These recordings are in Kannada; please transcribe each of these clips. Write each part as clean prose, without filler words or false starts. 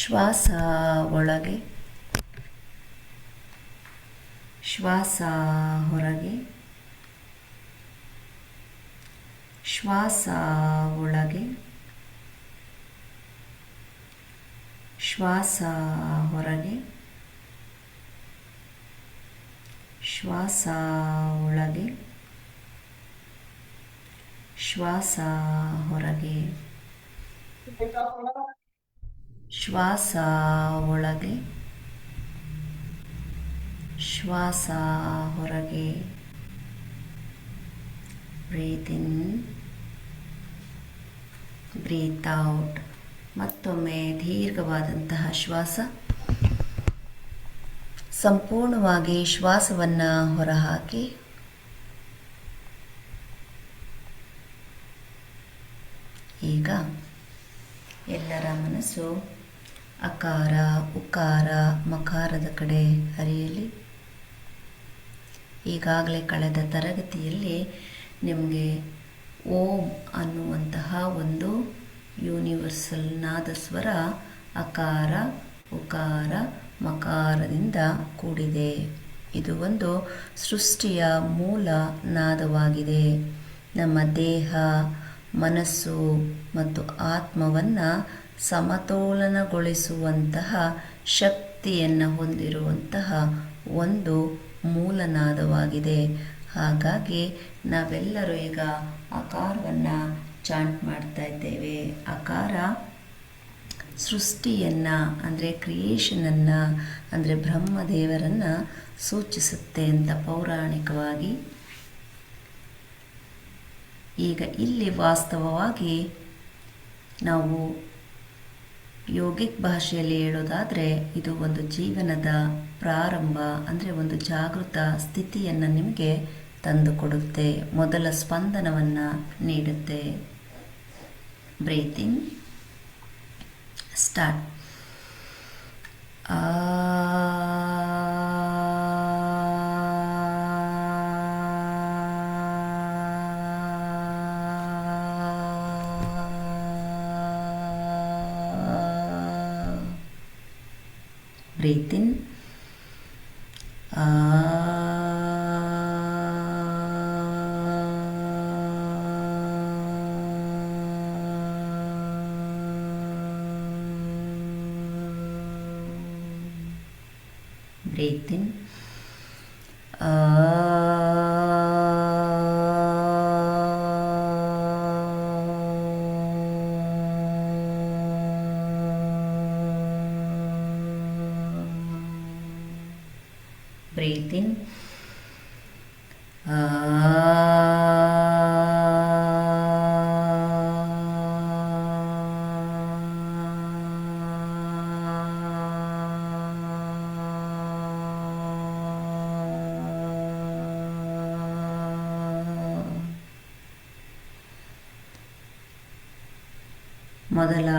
ಶ್ವಾಸ ಒಳಗೆ, ಶ್ವಾಸ ಹೊರಗೆ, ಶ್ವಾಸ ಒಳಗೆ, ಶ್ವಾಸ ಹೊರಗೆ, ಶ್ವಾಸ ಒಳಗೆ, ಶ್ವಾಸ ಹೊರಗೆ, ಶ್ವಾಸ ಒಳಗೆ, ಶ್ವಾಸ ಹೊರಗೆ. ಬ್ರೀತ್ ಇನ್, ಬ್ರೀತ್ ಔಟ್. ಮತ್ತೊಮ್ಮೆ ದೀರ್ಘವಾದಂತಹ ಶ್ವಾಸ. ಸಂಪೂರ್ಣವಾಗಿ ಶ್ವಾಸವನ್ನು ಹೊರಹಾಕಿ ಈಗ ಎಲ್ಲರ ಮನಸ್ಸು ಅಕಾರ, ಉಕಾರ, ಮಕಾರದ ಕಡೆ ಹರಿಯಲಿ. ಈಗಾಗಲೇ ಕಳೆದ ತರಗತಿಯಲ್ಲಿ ನಿಮಗೆ ಓಂ ಅನ್ನುವಂತಹ ಒಂದು ಯೂನಿವರ್ಸಲ್ ನಾದ ಸ್ವರ ಅಕಾರ, ಉಕಾರ, ಮಕಾರದಿಂದ ಕೂಡಿದೆ. ಇದು ಒಂದು ಸೃಷ್ಟಿಯ ಮೂಲ ನಾದವಾಗಿದೆ. ನಮ್ಮ ದೇಹ, ಮನಸ್ಸು ಮತ್ತು ಆತ್ಮವನ್ನು ಸಮತೋಲನಗೊಳಿಸುವಂತಹ ಶಕ್ತಿಯನ್ನು ಹೊಂದಿರುವಂತಹ ಒಂದು ಮೂಲನಾದವಾಗಿದೆ. ಹಾಗಾಗಿ ನಾವೆಲ್ಲರೂ ಈಗ ಅಕಾರವನ್ನು ಚಾಂಟ್ ಮಾಡ್ತಾ ಇದ್ದೇವೆ. ಅಕಾರ ಸೃಷ್ಟಿಯನ್ನು ಅಂದರೆ ಕ್ರಿಯೇಷನನ್ನು ಅಂದರೆ ಬ್ರಹ್ಮದೇವರನ್ನು ಸೂಚಿಸುತ್ತೆ ಅಂತ ಪೌರಾಣಿಕವಾಗಿ. ಈಗ ಇಲ್ಲಿ ವಾಸ್ತವವಾಗಿ ನಾವು ಯೋಗಿಕ್ ಭಾಷೆಯಲ್ಲಿ ಹೇಳೋದಾದರೆ ಇದು ಒಂದು ಜೀವನದ ಪ್ರಾರಂಭ, ಅಂದರೆ ಒಂದು ಜಾಗೃತ ಸ್ಥಿತಿಯನ್ನು ನಿಮಗೆ ತಂದುಕೊಡುತ್ತೆ, ಮೊದಲ ಸ್ಪಂದನವನ್ನು ನೀಡುತ್ತೆ. Breathe in, start. Breathe in. Breathe in. Breathe in. ಮೊದಲ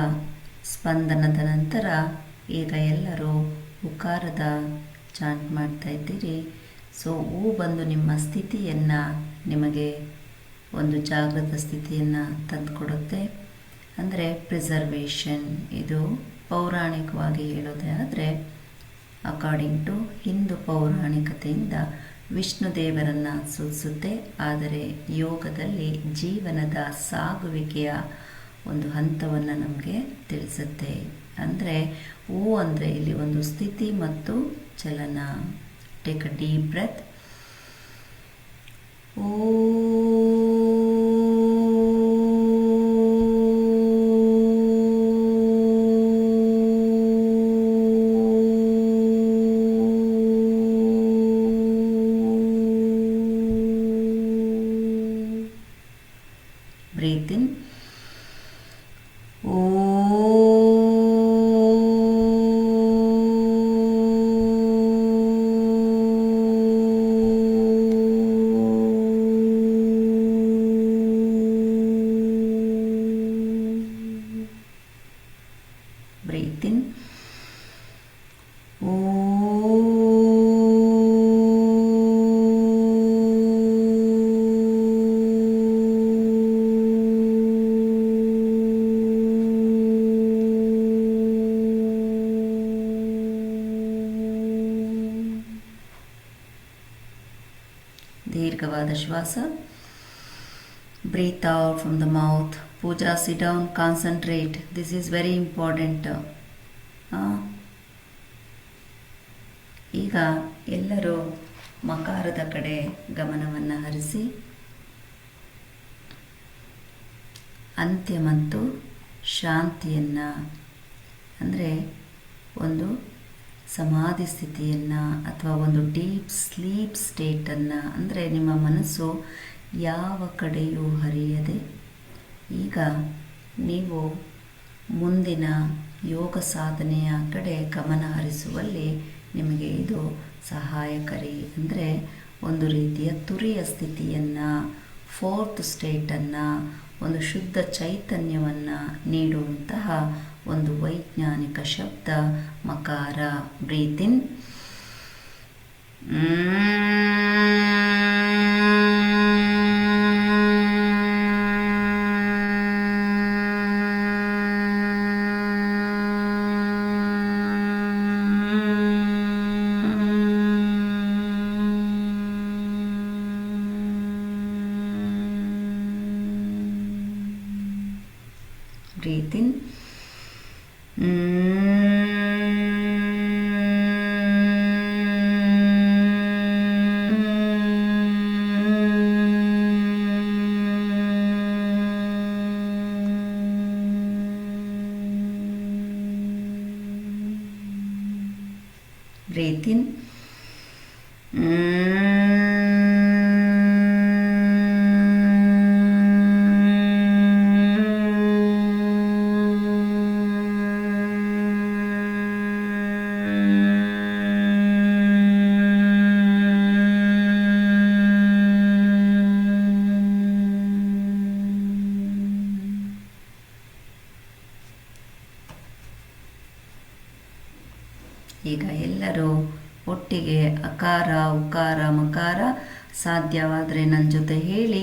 ಸ್ಪಂದನದ ನಂತರ ಈಗ ಎಲ್ಲರೂ ಉಕಾರದ ಚಾಂಟ್ ಮಾಡ್ತಾ ಇದ್ದೀರಿ. ಸೊ ಹೂ ಬಂದು ನಿಮ್ಮ ಸ್ಥಿತಿಯನ್ನು, ನಿಮಗೆ ಒಂದು ಜಾಗೃತ ಸ್ಥಿತಿಯನ್ನು ತಂದುಕೊಡುತ್ತೆ, ಅಂದರೆ ಪ್ರಿಸರ್ವೇಷನ್. ಇದು ಪೌರಾಣಿಕವಾಗಿ ಹೇಳೋದೇ ಆದರೆ ಅಕಾರ್ಡಿಂಗ್ ಟು ಹಿಂದೂ ಪೌರಾಣಿಕತೆಯಿಂದ ವಿಷ್ಣು ದೇವರನ್ನು ಸೂಚಿಸುತ್ತೆ. ಆದರೆ ಯೋಗದಲ್ಲಿ ಜೀವನದ ಸಾಗುವಿಕೆಯ ಒಂದು ಹಂತವನ್ನು ನಮಗೆ ತಿಳಿಸುತ್ತೆ. ಅಂದರೆ ಹೂ ಅಂದರೆ ಇಲ್ಲಿ ಒಂದು ಸ್ಥಿತಿ ಮತ್ತು ಚಲನ. Take a deep breath. Breathe in. Breathe in. ದೀರ್ಘವಾದ ಶ್ವಾಸ. Breathe out from the mouth. Pooja, sit down, concentrate. This is very important. ಈಗ ಎಲ್ಲರೂ ಮಕಾರದ ಕಡೆ ಗಮನವನ್ನು ಹರಿಸಿ ಅಂತ್ಯ ಮತ್ತು ಶಾಂತಿಯನ್ನು, ಅಂದರೆ ಒಂದು ಸಮಾಧಿ ಸ್ಥಿತಿಯನ್ನು ಅಥವಾ ಒಂದು ಡೀಪ್ ಸ್ಲೀಪ್ ಸ್ಟೇಟನ್ನು, ಅಂದರೆ ನಿಮ್ಮ ಮನಸ್ಸು ಯಾವ ಕಡೆಯೂ ಹರಿಯದೆ ಈಗ ನೀವು ಮುಂದಿನ ಯೋಗ ಸಾಧನೆಯ ಕಡೆ ಗಮನ ಹರಿಸುವಲ್ಲಿ ನಿಮಗೆ ಇದು ಸಹಾಯಕಾರಿ. ಅಂದರೆ ಒಂದು ರೀತಿಯ ತುರಿಯ ಸ್ಥಿತಿಯನ್ನು, ಫೋರ್ತ್ ಸ್ಟೇಟನ್ನು, ಒಂದು ಶುದ್ಧ ಚೈತನ್ಯವನ್ನು ನೀಡುವಂತಹ ಒಂದು ವೈಜ್ಞಾನಿಕ ಶಬ್ದ ಮಕಾರ. Breathe in. Breathe in. Breathe in. ಈಗ ಎಲ್ಲರೂ ಒಟ್ಟಿಗೆ ಅಕಾರ, ಉಕಾರ, ಮಕಾರ ಸಾಧ್ಯವಾದರೆ ನನ್ನ ಜೊತೆ ಹೇಳಿ,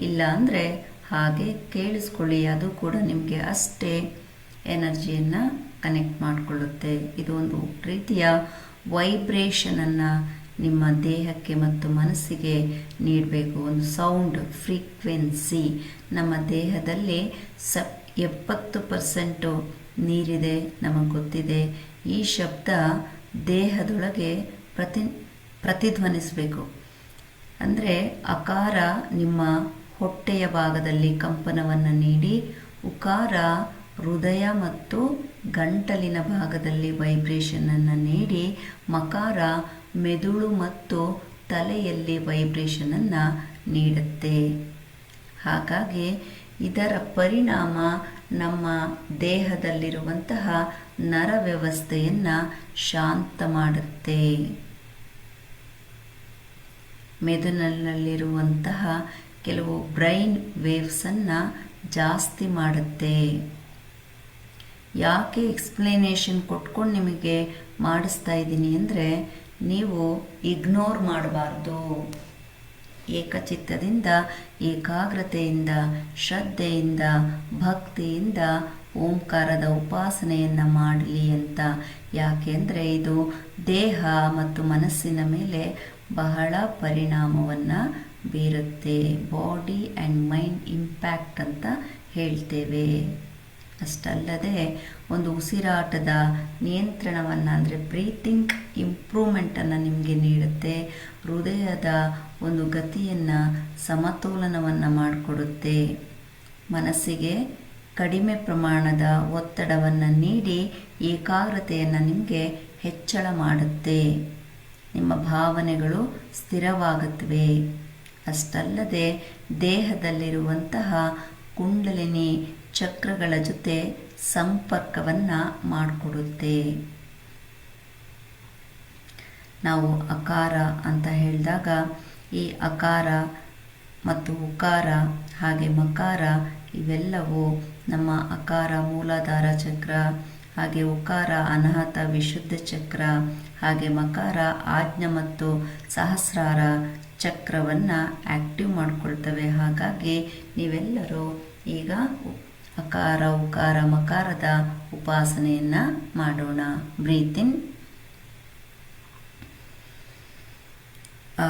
ಇಲ್ಲ ಅಂದರೆ ಹಾಗೆ ಕೇಳಿಸ್ಕೊಳ್ಳಿ. ಅದು ಕೂಡ ನಿಮಗೆ ಅಷ್ಟೇ ಎನರ್ಜಿಯನ್ನು ಕನೆಕ್ಟ್ ಮಾಡಿಕೊಳ್ಳುತ್ತೆ. ಇದು ಒಂದು ರೀತಿಯ ವೈಬ್ರೇಷನನ್ನು ನಿಮ್ಮ ದೇಹಕ್ಕೆ ಮತ್ತು ಮನಸ್ಸಿಗೆ ನೀಡಬೇಕು. ಒಂದು ಸೌಂಡ್ ಫ್ರೀಕ್ವೆನ್ಸಿ. ನಮ್ಮ ದೇಹದಲ್ಲಿ 70% ನೀರಿದೆ, ನಮಗೆ ಗೊತ್ತಿದೆ. ಈ ಶಬ್ದ ದೇಹದೊಳಗೆ ಪ್ರತಿಧ್ವನಿಸಬೇಕು. ಅಂದರೆ ಅಕಾರ ನಿಮ್ಮ ಹೊಟ್ಟೆಯ ಭಾಗದಲ್ಲಿ ಕಂಪನವನ್ನು ನೀಡಿ, ಉಕಾರ ಹೃದಯ ಮತ್ತು ಗಂಟಲಿನ ಭಾಗದಲ್ಲಿ ವೈಬ್ರೇಷನನ್ನು ನೀಡಿ, ಮಕಾರ ಮೆದುಳು ಮತ್ತು ತಲೆಯಲ್ಲಿ ವೈಬ್ರೇಷನನ್ನು ನೀಡುತ್ತೆ. ಹಾಗಾಗಿ ಇದರ ಪರಿಣಾಮ ನಮ್ಮ ದೇಹದಲ್ಲಿರುವಂತಹ ನರ ವ್ಯವಸ್ಥೆಯನ್ನು ಶಾಂತ ಮಾಡುತ್ತೆ. ಮೆದುಳಿನಲ್ಲಿರುವಂತಹ ಕೆಲವು ಬ್ರೈನ್ ವೇವ್ಸನ್ನು ಜಾಸ್ತಿ ಮಾಡುತ್ತೆ. ಯಾಕೆ ಎಕ್ಸ್ಪ್ಲನೇಷನ್ ಕೊಟ್ಕೊಂಡು ನಿಮಗೆ ಮಾಡಿಸ್ತಾ ಇದ್ದೀನಿ ಅಂದರೆ, ನೀವು ಇಗ್ನೋರ್ ಮಾಡಬಾರ್ದು. ಏಕಚಿತ್ತದಿಂದ, ಏಕಾಗ್ರತೆಯಿಂದ, ಶ್ರದ್ಧೆಯಿಂದ, ಭಕ್ತಿಯಿಂದ ಓಂಕಾರದ ಉಪಾಸನೆಯನ್ನು ಮಾಡಲಿ ಅಂತ. ಯಾಕೆಂದರೆ ಇದು ದೇಹ ಮತ್ತು ಮನಸ್ಸಿನ ಮೇಲೆ ಬಹಳ ಪರಿಣಾಮವನ್ನು ಬೀರುತ್ತೆ. ಬಾಡಿ ಆ್ಯಂಡ್ ಮೈಂಡ್ ಇಂಪ್ಯಾಕ್ಟ್ ಅಂತ ಹೇಳ್ತೇವೆ. ಅಷ್ಟಲ್ಲದೆ ಒಂದು ಉಸಿರಾಟದ ನಿಯಂತ್ರಣವನ್ನು, ಅಂದರೆ ಬ್ರೀತಿಂಗ್ ಇಂಪ್ರೂವ್ಮೆಂಟನ್ನು ನಿಮಗೆ ನೀಡುತ್ತೆ. ಹೃದಯದ ಒಂದು ಗತಿಯನ್ನು, ಸಮತೋಲನವನ್ನು ಮಾಡಿಕೊಡುತ್ತೆ. ಮನಸ್ಸಿಗೆ ಕಡಿಮೆ ಪ್ರಮಾಣದ ಒತ್ತಡವನ್ನು ನೀಡಿ ಏಕಾಗ್ರತೆಯನ್ನು ನಿಮಗೆ ಹೆಚ್ಚಳ ಮಾಡುತ್ತೆ. ನಿಮ್ಮ ಭಾವನೆಗಳು ಸ್ಥಿರವಾಗುತ್ತವೆ. ಅಷ್ಟಲ್ಲದೆ ದೇಹದಲ್ಲಿರುವಂತಹ ಕುಂಡಲಿನಿ ಚಕ್ರಗಳ ಜೊತೆ ಸಂಪರ್ಕವನ್ನು ಮಾಡಿಕೊಡುತ್ತೆ. ನಾವು ಅಕಾರ ಅಂತ ಹೇಳಿದಾಗ ಈ ಅಕಾರ ಮತ್ತು ಉಕಾರ ಹಾಗೆ ಮಕಾರ ಇವೆಲ್ಲವೂ ನಮ್ಮ ಅಕಾರ ಮೂಲಾಧಾರ ಚಕ್ರ, ಹಾಗೆ ಉಕಾರ ಅನಾಹತ ವಿಶುದ್ಧ ಚಕ್ರ, ಹಾಗೆ ಮಕಾರ ಆಜ್ಞಾ ಮತ್ತು ಸಹಸ್ರಾರ ಚಕ್ರವನ್ನು ಆ್ಯಕ್ಟಿವ್ ಮಾಡಿಕೊಳ್ತವೆ. ಹಾಗಾಗಿ ನೀವೆಲ್ಲರೂ ಈಗ ಅಕಾರ, ಉಕಾರ, ಮಕಾರದ ಉಪಾಸನೆಯನ್ನು ಮಾಡೋಣ. ಬ್ರೀತ್ ಇನ್. ಆ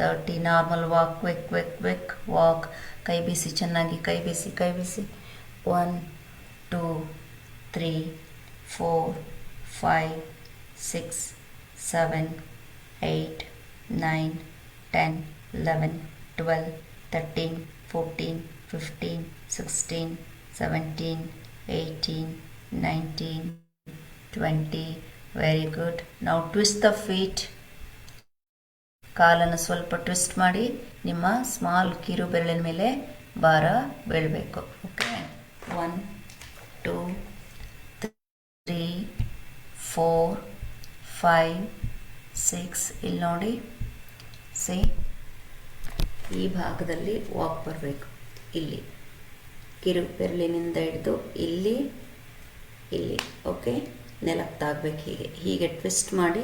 30. Normal walk, quick quick quick walk. ಕೈ ಬೀಸಿ ಚೆನ್ನಾಗಿ, ಕೈ ಬೀಸಿ, ಕೈ ಬೀಸಿ. 1 2 3 4 5 6 7 8 9 10 11 12 13 14 15 16 17 18 19 20. Very good. ನಾವು ಟ್ವಿಸ್ಟ್ ದ ಫೀಟ್. ಕಾಲನ್ನು ಸ್ವಲ್ಪ ಟ್ವಿಸ್ಟ್ ಮಾಡಿ ನಿಮ್ಮ ಸ್ಮಾಲ್ ಕಿರು ಬೆರಳಿನ ಮೇಲೆ ಭಾರ ಬೀಳಬೇಕು. ಓಕೆ, 1 2 3 4 5 6. ಇಲ್ಲಿ ನೋಡಿ, ಸಿ ಈ ಭಾಗದಲ್ಲಿ ವಾಕ್ ಬರಬೇಕು. ಇಲ್ಲಿ ಕಿರು ಬೆರಳಿನಿಂದ ಹಿಡಿದು ಇಲ್ಲಿ ಇಲ್ಲಿ ಓಕೆ, ನೆಲಕ್ಕೆ ತಾಗಬೇಕು. ಹೀಗೆ ಟ್ವಿಸ್ಟ್ ಮಾಡಿ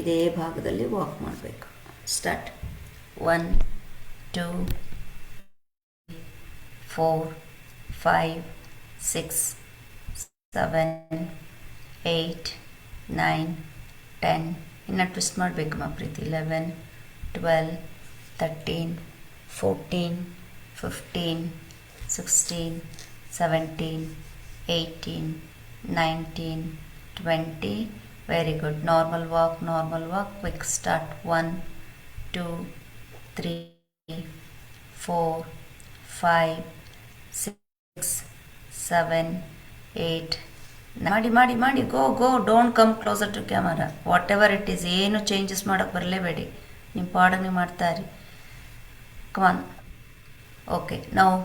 ಇದೇ ಭಾಗದಲ್ಲಿ ವಾಕ್ ಮಾಡಬೇಕು. ಸ್ಟಾರ್ಟ್. 1 2 4 5 6 7 8 9 10. ಇನ್ನು ಟ್ವಿಸ್ಟ್ ಮಾಡಬೇಕು ಮಾ ಪ್ರೀತಿ. 11 12 13 14 15 16 17 18 19 20. Very good. Normal walk, normal walk, quick start. 1 2 3 4 5 6 7 8. ಮಾಡಿ ಮಾಡಿ ಮಾಡಿ, go go. Don't come closer to camera. Whatever it is, ಏನು ಚೇಂಜಸ್ ಮಾಡೋಕ್ಕೆ ಬರಲೇಬೇಡಿ. ನಿಮ್ಮ ಪಾಡನ್ನು ನೀವು ಮಾಡ್ತಾ ಇರಿ. ಕಮಾನ್. ಓಕೆ, ನಾವು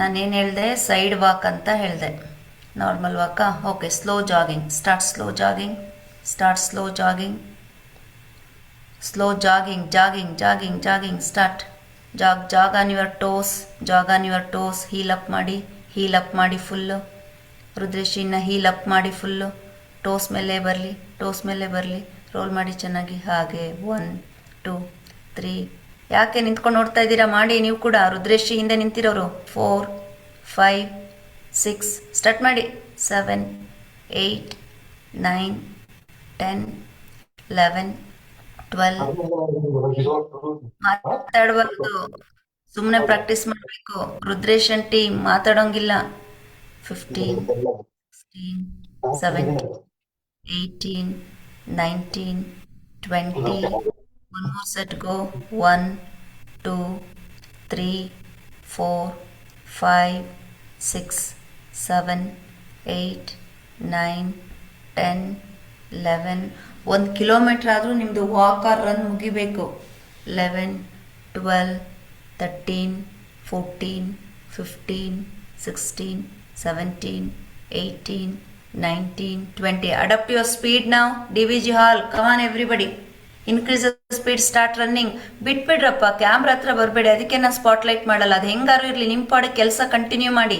ನಾನೇನು ಹೇಳಿದೆ, ಸೈಡ್ ವಾಕ್ ಅಂತ ಹೇಳಿದೆ. ನಾರ್ಮಲ್ ವಾಕಾ? Okay, slow jogging. Start slow jogging. Start slow jogging. Slow jogging, jogging jogging jogging. Start. Jog jog on your toes, jog on your toes. Heel up ಮಾಡಿ, ಹೀಲ್ ಅಪ್ ಮಾಡಿ ಫುಲ್ಲು. ರುದ್ರೇಶಿನ ಹೀಲ್ ಅಪ್ ಮಾಡಿ ಫುಲ್ಲು. ಟೋಸ್ ಮೇಲೆ ಬರಲಿ, ಟೋಸ್ ಮೇಲೆ ಬರಲಿ. ರೋಲ್ ಮಾಡಿ ಚೆನ್ನಾಗಿ. ಹಾಗೆ 1 2 3. ಯಾಕೆ ನಿಂತ್ಕೊಂಡು ನೋಡ್ತಾ ಇದ್ದೀರಾ? ಮಾಡಿ ನೀವು ಕೂಡ. ರುದ್ರೇಶಿ ಹಿಂದೆ ನಿಂತಿರೋರು. 4 5 6. ಸ್ಟಾರ್ಟ್ ಮಾಡಿ. 7 8 9 10 11 12. ಮಾತಾಡಬಾರ್ದು, ಸುಮ್ಮನೆ ಪ್ರಾಕ್ಟೀಸ್ ಮಾಡಬೇಕು. ರುದ್ರೇಶ್ ಅಂಟಿ ಮಾತಾಡೋಂಗಿಲ್ಲ. 15 16 17 18 19 20. One more set, go. 1 2 3 4 5 6 7 8 9 10 11. 1 kilometre ಆದರೂ ನಿಮ್ಮದು walk R run ಮುಗಿಬೇಕು. 11 12 13 14 15 16 17 18 19 20. Adapt your speed now. DVG Hall, come on everybody. Increase speed, start running. ಬಿಟ್ಬಿಡ್ರಪ್ಪ, ಕ್ಯಾಮ್ರಾ ಹತ್ರ ಬರಬೇಡಿ. ಅದಕ್ಕೆ ನಾನು ಸ್ಪಾಟ್ಲೈಟ್ ಮಾಡಲ್ಲ. ಅದು ಹೆಂಗಾರು ಇರಲಿ, ನಿಮ್ಮ ಪಾಡಿಗೆ ಕೆಲಸ ಕಂಟಿನ್ಯೂ ಮಾಡಿ.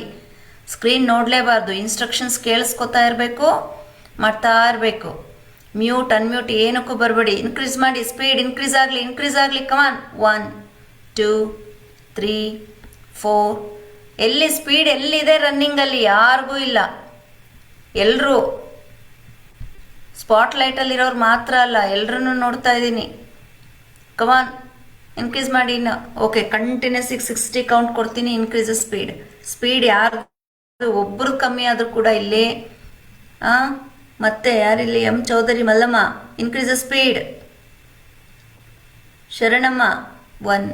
ಸ್ಕ್ರೀನ್ ನೋಡಲೇಬಾರ್ದು. ಇನ್ಸ್ಟ್ರಕ್ಷನ್ಸ್ ಕೇಳಿಸ್ಕೊತಾ ಇರಬೇಕು, ಮಾಡ್ತಾ ಇರಬೇಕು. ಮ್ಯೂಟ್ ಅನ್ಮ್ಯೂಟ್ ಏನಕ್ಕೂ ಬರಬೇಡಿ. ಇನ್ಕ್ರೀಸ್ ಮಾಡಿ, ಸ್ಪೀಡ್ ಇನ್ಕ್ರೀಸ್ ಆಗಲಿ, ಇನ್ಕ್ರೀಸ್ ಆಗಲಿ. ಕಮಾನ್. 1 2 3 4. ಎಲ್ಲಿ ಸ್ಪೀಡ್ ಎಲ್ಲಿದೆ ರನ್ನಿಂಗಲ್ಲಿ? ಯಾರಿಗೂ ಇಲ್ಲ. ಎಲ್ಲರೂ ಸ್ಪಾಟ್ ಲೈಟಲ್ಲಿರೋರು ಮಾತ್ರ ಅಲ್ಲ, ಎಲ್ಲರೂ ನೋಡ್ತಾ ಇದ್ದೀನಿ. ಕಮಾನ್, ಇನ್ಕ್ರೀಸ್ ಮಾಡಿ ಇನ್ನು. ಓಕೆ, ಕಂಟಿನ್ಯೂಸ್ 60 ಕೌಂಟ್ ಕೊಡ್ತೀನಿ. Increase speed. ಸ್ಪೀಡ್ ಯಾರು ಒಬ್ಬರು ಕಮ್ಮಿ ಆದರೂ ಕೂಡ ಇಲ್ಲಿ ಮತ್ತೆ ಯಾರಿಲ್ಲಿ? M Chaudhary Mallamma. Increase speed. Sharanamma. 1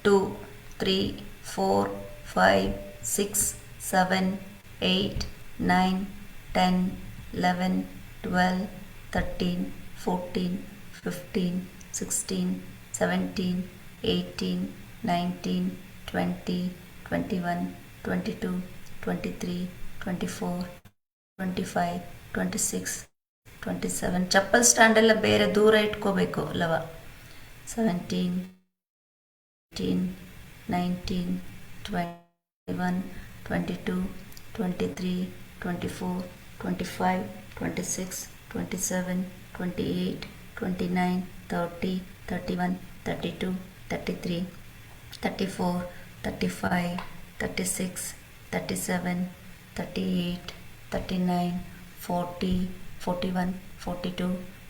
2 3 4 5 6 7 8 9 10 11 12 13 14 15 16 17 18 19 20 21 22 23 24 25 26 27. ಚಪ್ಪಲ್ ಸ್ಟ್ಯಾಂಡ್ ಎಲ್ಲ ಬೇರೆ ದೂರ ಇಟ್ಕೋಬೇಕು ಅಲ್ಲವಾ? 17 18 19 21 22 23 24 25 26 27 28 29 30 31 32 33 34 35 36 37 38 39 40 41 42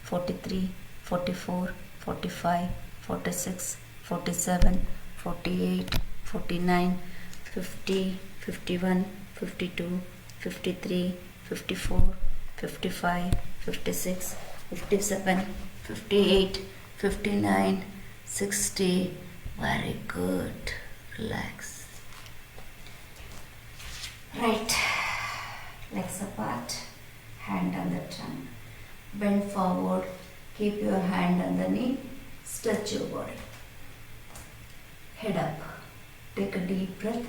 43 44 45 46 47, 48, 49, 50, 51, 52, 53, 54, 55, 56, 57, 58, 59, 60. Very good. Relax. Right. Legs apart. Hand on the trunk. Bend forward. Keep your hand on the knee. Stretch your body. Head up. Take a deep breath.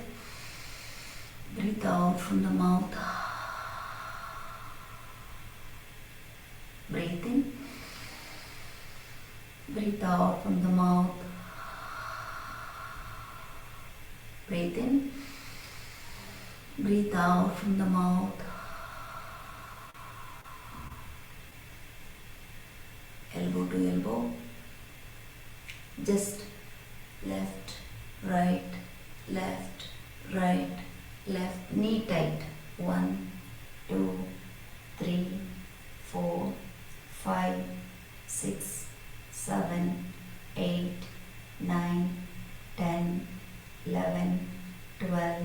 Breathe out from the mouth. Breathe in. Breathe out from the mouth. Breathe in. Breathe out from the mouth. Elbow to elbow. Just left, right, left, right, left. Knee tight. 1, 2, 3, 4, 5, 6, 7, 8, 9, 10, 11, 12,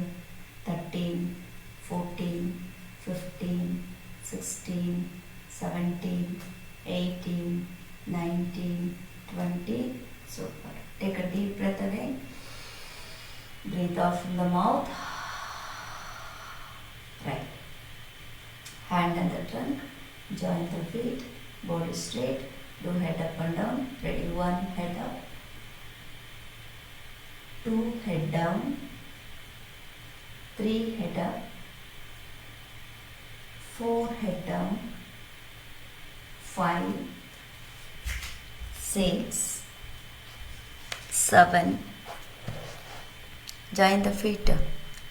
13, 14, 15, 16, 17, 18, 19, 20. Super. Take a deep breath again. Breathe out from the mouth. Right. Hand on the trunk. Join the feet. Body straight. Do head up and down. Ready? 1, head up. 2, head down. 3, head up. 4, head down. 5, 6, 7. Join the feet.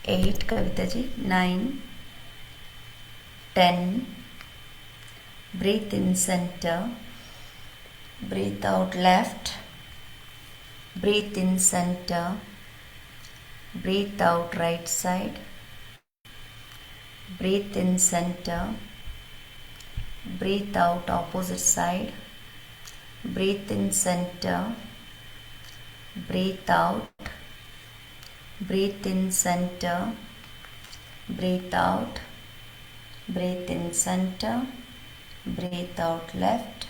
8, Kavita ji. 9, 10. Breathe in center. Breathe out left. Breathe in center. Breathe out right side. Breathe in center. Breathe out opposite side. Breathe in center. Breathe out. Breathe in center. Breathe out. Breathe in center. Breathe out left.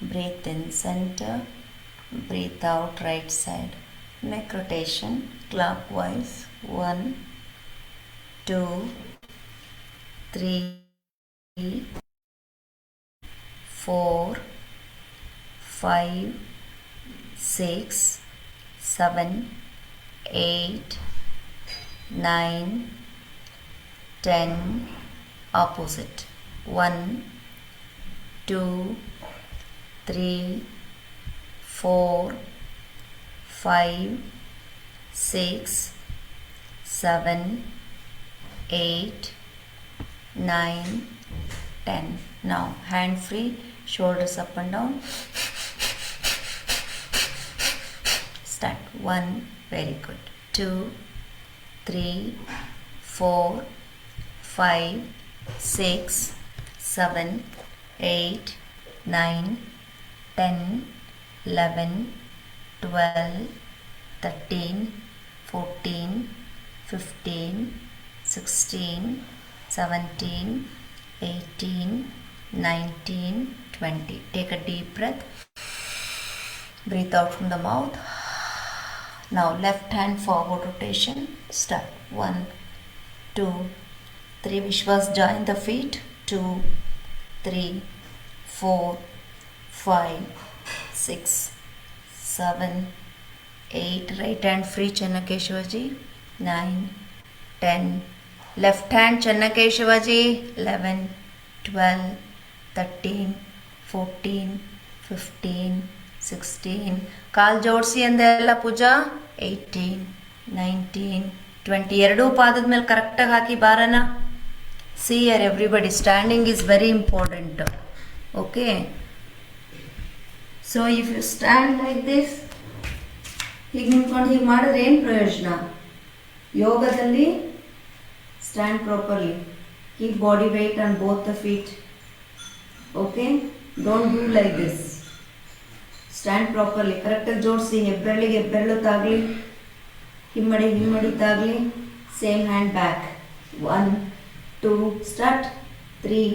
Breathe in center. Breathe out right side. Neck rotation clockwise. 1, 2, 3, 4, 5, 6, 7, 8, 9, 10. Opposite. 1, 2, 3, 4, 5, 6, 7, 8, 9, 10. Now hand free, shoulders up and down. Start. 1, very good. 2, 3, 4, 5, 6, 7, 8, 9, 10, 11, 12, 13, 14, 15, 16, 17, 18, 19, 20. Take a deep breath. Breathe out from the mouth. Now left hand forward rotation. Start. 1, 2, 3. Vishwas, join the feet. 2, 3, 4, 5, 6, 7, 8. Right hand free, Channakeshwaraji. 9, 10. Left hand Channakeshwaraji. 11, 12, 13, 14, 15, 16. ಕಾಲ್ ಜೋಡಿಸಿ ಅಂದೆಲ್ಲ ಪೂಜಾ. 18, 19, 20. ಎರಡೂ ಪಾದದ ಮೇಲೆ ಕರೆಕ್ಟಾಗಿ ಹಾಕಿ ಬಾರನ. See here everybody, standing is very important. Okay, so if you stand like this, ಹೀಗೆ ನಿಂತ್ಕೊಂಡು ಹೀಗೆ ಮಾಡಿದ್ರೆ ಏನು ಪ್ರಯೋಜನ? ಯೋಗದಲ್ಲಿ stand properly. Keep body weight on both the feet. Okay, don't do like this. Stand properly, ಕರೆಕ್ಟಾಗಿ ಜೋಡಿಸಿ. ಹೆಬ್ಬೆರಳಿಗೆ ಹೆಬ್ಬೆರಳು ತಾಗಲಿ, ಹಿಮ್ಮಡಿ ತಾಗಲಿ. Same hand back. 1 2 start. 3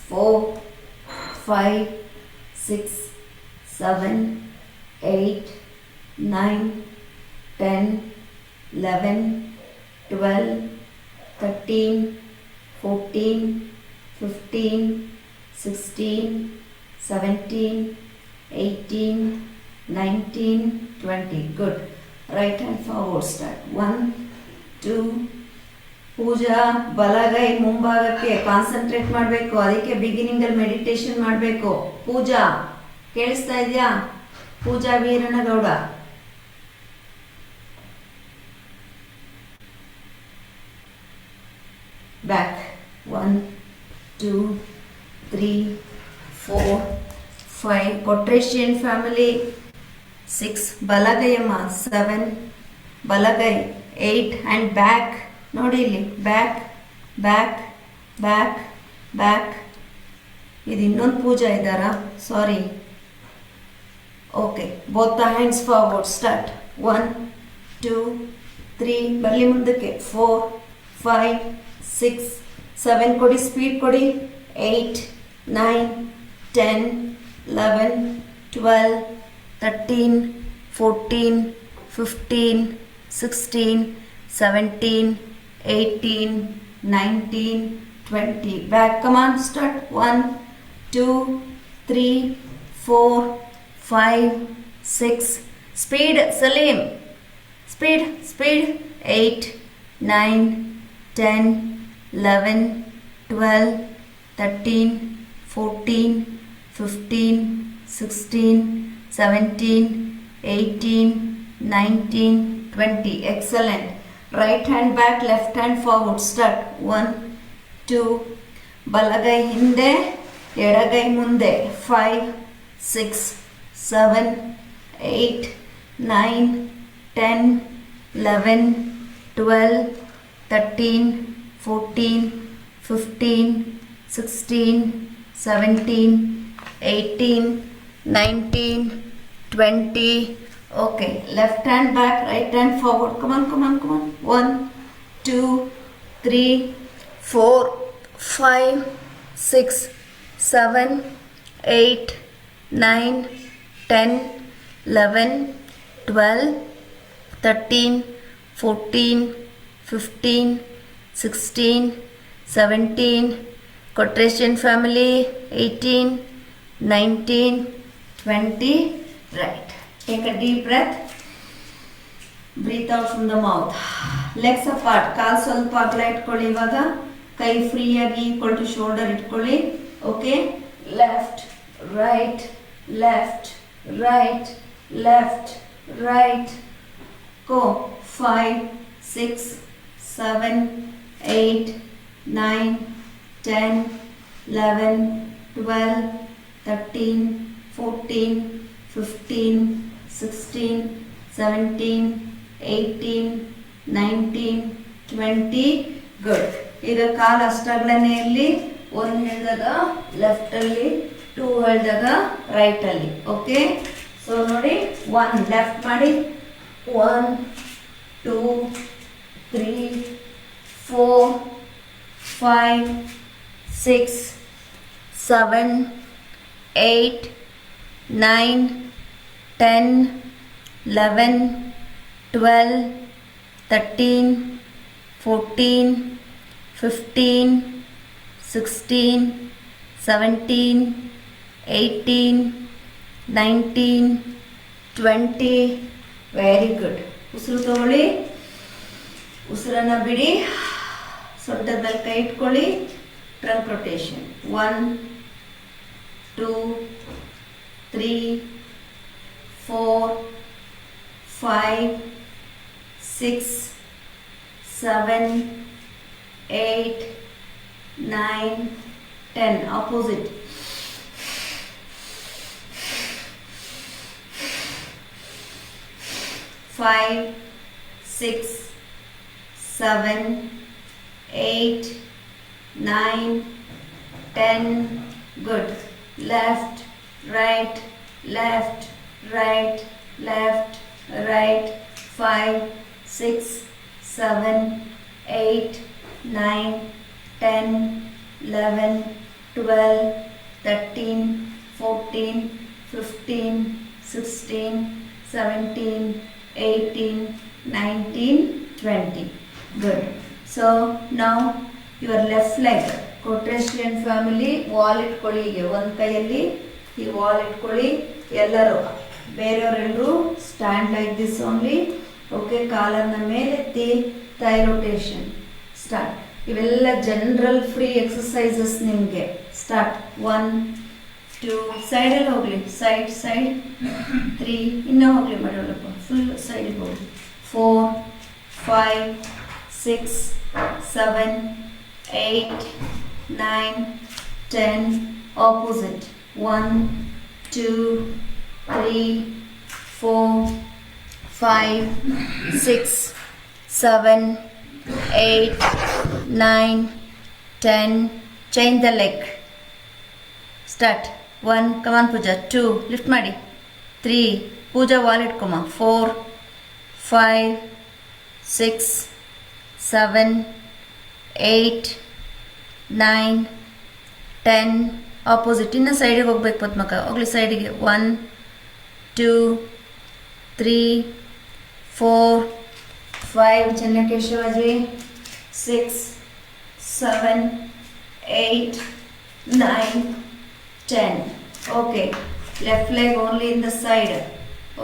4 5 6 7 8 9 10 11 12 13 14 15 16 17 18 19 20. Good. Right hand forward start. 1 2. ಪೂಜಾ ಬಲಗೈ ಮುಂಭಾಗಕ್ಕೆ ಕಾನ್ಸಂಟ್ರೇಟ್ ಮಾಡಬೇಕು. ಅದಕ್ಕೆ ಬಿಗಿನಿಂಗ್ ಅಲ್ಲಿ ಮೆಡಿಟೇಷನ್ ಮಾಡಬೇಕು. ಪೂಜಾ ಕೇಳಿಸ್ತಾ ಇದೆಯಾ? ಪೂಜಾ ವೀರನಗೌಡ. ಬ್ಯಾಕ್. 1 2 3 4 5. ಕೊಟ್ರೇಶಿಯನ್ ಫ್ಯಾಮಿಲಿ. 6 ಬಲಗೈಯಮ್ಮ. 7 ಬಲಗೈ. 8 ಆ್ಯಂಡ್ ಬ್ಯಾಕ್. ನೋಡಿ ಇಲ್ಲಿ, ಬ್ಯಾಕ್ ಬ್ಯಾಕ್ ಬ್ಯಾಕ್ ಬ್ಯಾಕ್. ಇದು ಇನ್ನೊಂದು ಪೂಜಾ ಇದ್ದಾರಾ? Sorry. Okay, both the hands forward. Start. 1 2 3. ಬರಲಿ ಮುಂದಕ್ಕೆ. 4 5 6 7 ಕೊಡಿ, ಸ್ಪೀಡ್ ಕೊಡಿ. 8 9 10 11 12 13 14 15 16 17 18 19 20. Back. Come on, start. 1 2 3 4 5 6. Speed, Salim. Speed. 8 9 10 11 12 13 14 15 16 17 18 19 20. Excellent. Right hand back, left hand forward. Start. 1 2. ಬಲಗೈ ಹಿಂದೆ, ಎಡಗೈ ಮುಂದೆ. 5 6 7 8 9 10 11 12 13 14 15 16 17 18 19 20. Okay, left hand back, right hand forward. Come on. 1 2 3 4 5 6 7 8 9 10 11 12 13 14 15 16 17. Quotation family. 18 19 20. Right. Take a deep breath. Breathe out from the mouth. Legs apart. ಕಾಲು ಸ್ವಲ್ಪ ಅಗಲ ಇಟ್ಕೊಳ್ಳಿ. ಇವಾಗ ಕೈ ಫ್ರೀಯಾಗಿ ಈಕ್ವಲ್ ಟು ಶೋಲ್ಡರ್ ಇಟ್ಕೊಳ್ಳಿ. Okay, left right left right left right. Go. 5 6 7 8 9 10 11 12 13 14 15 16 17 18 19 20. Good. ಈಗ ಕಾಲು ಅಷ್ಟಾಗ್ಲೇ ಇರಲಿ. 1 ಹೇಳಿದಾಗ ಲೆಫ್ಟಲ್ಲಿ, 2 ಹೇಳಿದಾಗ ರೈಟಲ್ಲಿ. ಓಕೆ, ಸೊ ನೋಡಿ, 1 ಲೆಫ್ಟ್ ಮಾಡಿ. 1 2 3 4 5 6 7 8 9 10 11 12 13 14 15 16 17 18 19 20. Very good. ಉಸಿರು ತಗೊಳ್ಳಿ, ಉಸಿರನ್ನು ಬಿಡಿ. ಸೊಂಟದ ಮೇಲೆ ಕೈ ಇಟ್ಕೊಳ್ಳಿ. Trunk rotation. 1 2 3 4 5 6 7 8 9 10. Opposite. 5 6 7 8 9 10. Good. Left right left right, left, right, 5, 6, 7, 8, 9, 10, 11, 12, 13, 14, 15, 16, 17, 18, 19, 20. Good. So now your left leg, ಕೊಟ್ರೇಶಿಯನ್ ಫ್ಯಾಮಿಲಿ ವಾಲ್ ಇಟ್ಕೊಳ್ಳಿ. ಹೀಗೆ ಒಂದು ಕೈಯಲ್ಲಿ ಈ ವಾಲ್ ಇಟ್ಕೊಳ್ಳಿ. ಎಲ್ಲರೂ ಬೇರೆಯವರೆಲ್ಲರೂ stand like this only. Okay, ಕಾಲನ್ನ ಮೇಲೆತ್ತಿ, ಥೈ ರೊಟೇಷನ್ ಸ್ಟಾರ್ಟ್. ಇವೆಲ್ಲ ಜನರಲ್ ಫ್ರೀ ಎಕ್ಸಸೈಸಸ್ ನಿಮಗೆ. ಸ್ಟಾರ್ಟ್. 1, 2, ಸೈಡಲ್ಲಿ ಹೋಗಲಿ, ಸೈಡ್ ಸೈಡ್. 3, ಇನ್ನೂ ಹೋಗಲಿ ಮಾಡೋಲ್ಲಪ್ಪ, ಫುಲ್ ಸೈಡಿಗೆ ಹೋಗಲಿ. 4, 5, 6, 7, 8, 9, 10, opposite. 1, 2, 3, 4, 5, 6, 7, 8, 9, 10. Change the leg. Start. 1, come on Pooja. 2, lift ಮಾಡಿ. 3, Pooja wall ಇಟ್ಕೊಮ್ಮ. 4, 5, 6, 7, 8, 9, 10. ಆಪೋಸಿಟ್. ಇನ್ನು ಸೈಡಿಗೆ ಹೋಗ್ಬೇಕು ಪದ್ಮಕ, ಹೋಗ್ಲಿ ಸೈಡಿಗೆ. 1, 2, 3, 4, 5, ಚೆನ್ನಕೇಶವಾಜಿ. 6, 7, 8, 9, 10. Okay, left leg only in the side.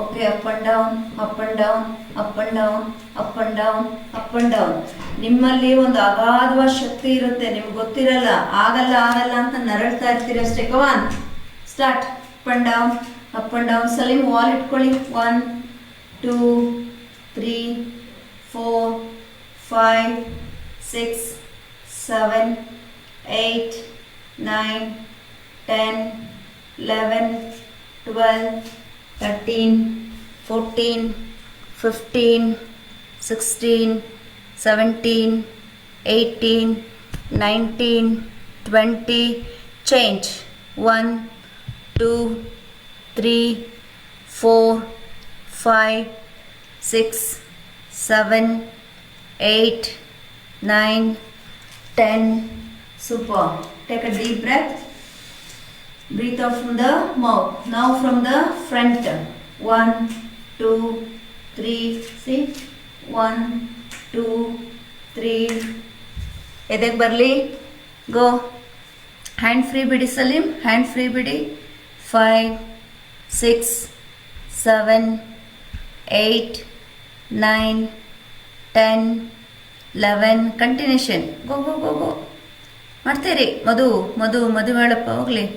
Okay, up and down, up and down, up and down, up and down, up and down. ನಿಮ್ಮಲ್ಲಿ ಒಂದು ಅಗಾಧವಾದ ಶಕ್ತಿ ಇರುತ್ತೆ, ನಿಮ್ಗೆ ಗೊತ್ತಿರಲ್ಲ, ಆಗಲ್ಲ ಆಗಲ್ಲ ಅಂತ ನರಳ್ತಾ ಇರ್ತೀರಿ ಅಷ್ಟೇ. Come on, start. Up and down, up and down. Saleem wall ಇಟ್ಕೊಳ್ಳಿ. 1, 2, 3, 4, 5, 6, 7, 8, 9, 10, 11, 12, 13, 14, 15, 16, 17, 18, 19, 20. Change. 1, 2, 3, 4, 5, 6, 7, 8, 9, 10. Super. Take a deep breath. Breathe out from the mouth. Now from the front. 1, 2, 3. See? 1, 2, 3. ಎದೆಗೆ ಬರಲಿ. ಗೋ. ಹ್ಯಾಂಡ್ ಫ್ರೀ ಬಿಡಿ ಸಲೀಮ್, ಹ್ಯಾಂಡ್ ಫ್ರೀ ಬಿಡಿ. 5, 6, 7, 8, 9, 10, 11. ಕಂಟಿನ್ಯೂಷನ್. ಗೋ ಗೋ ಗೋ ಗೋ ಮಾಡ್ತೀರಿ. ಮಧು ಹೇಳಪ್ಪ, ಹೋಗ್ಲಿ.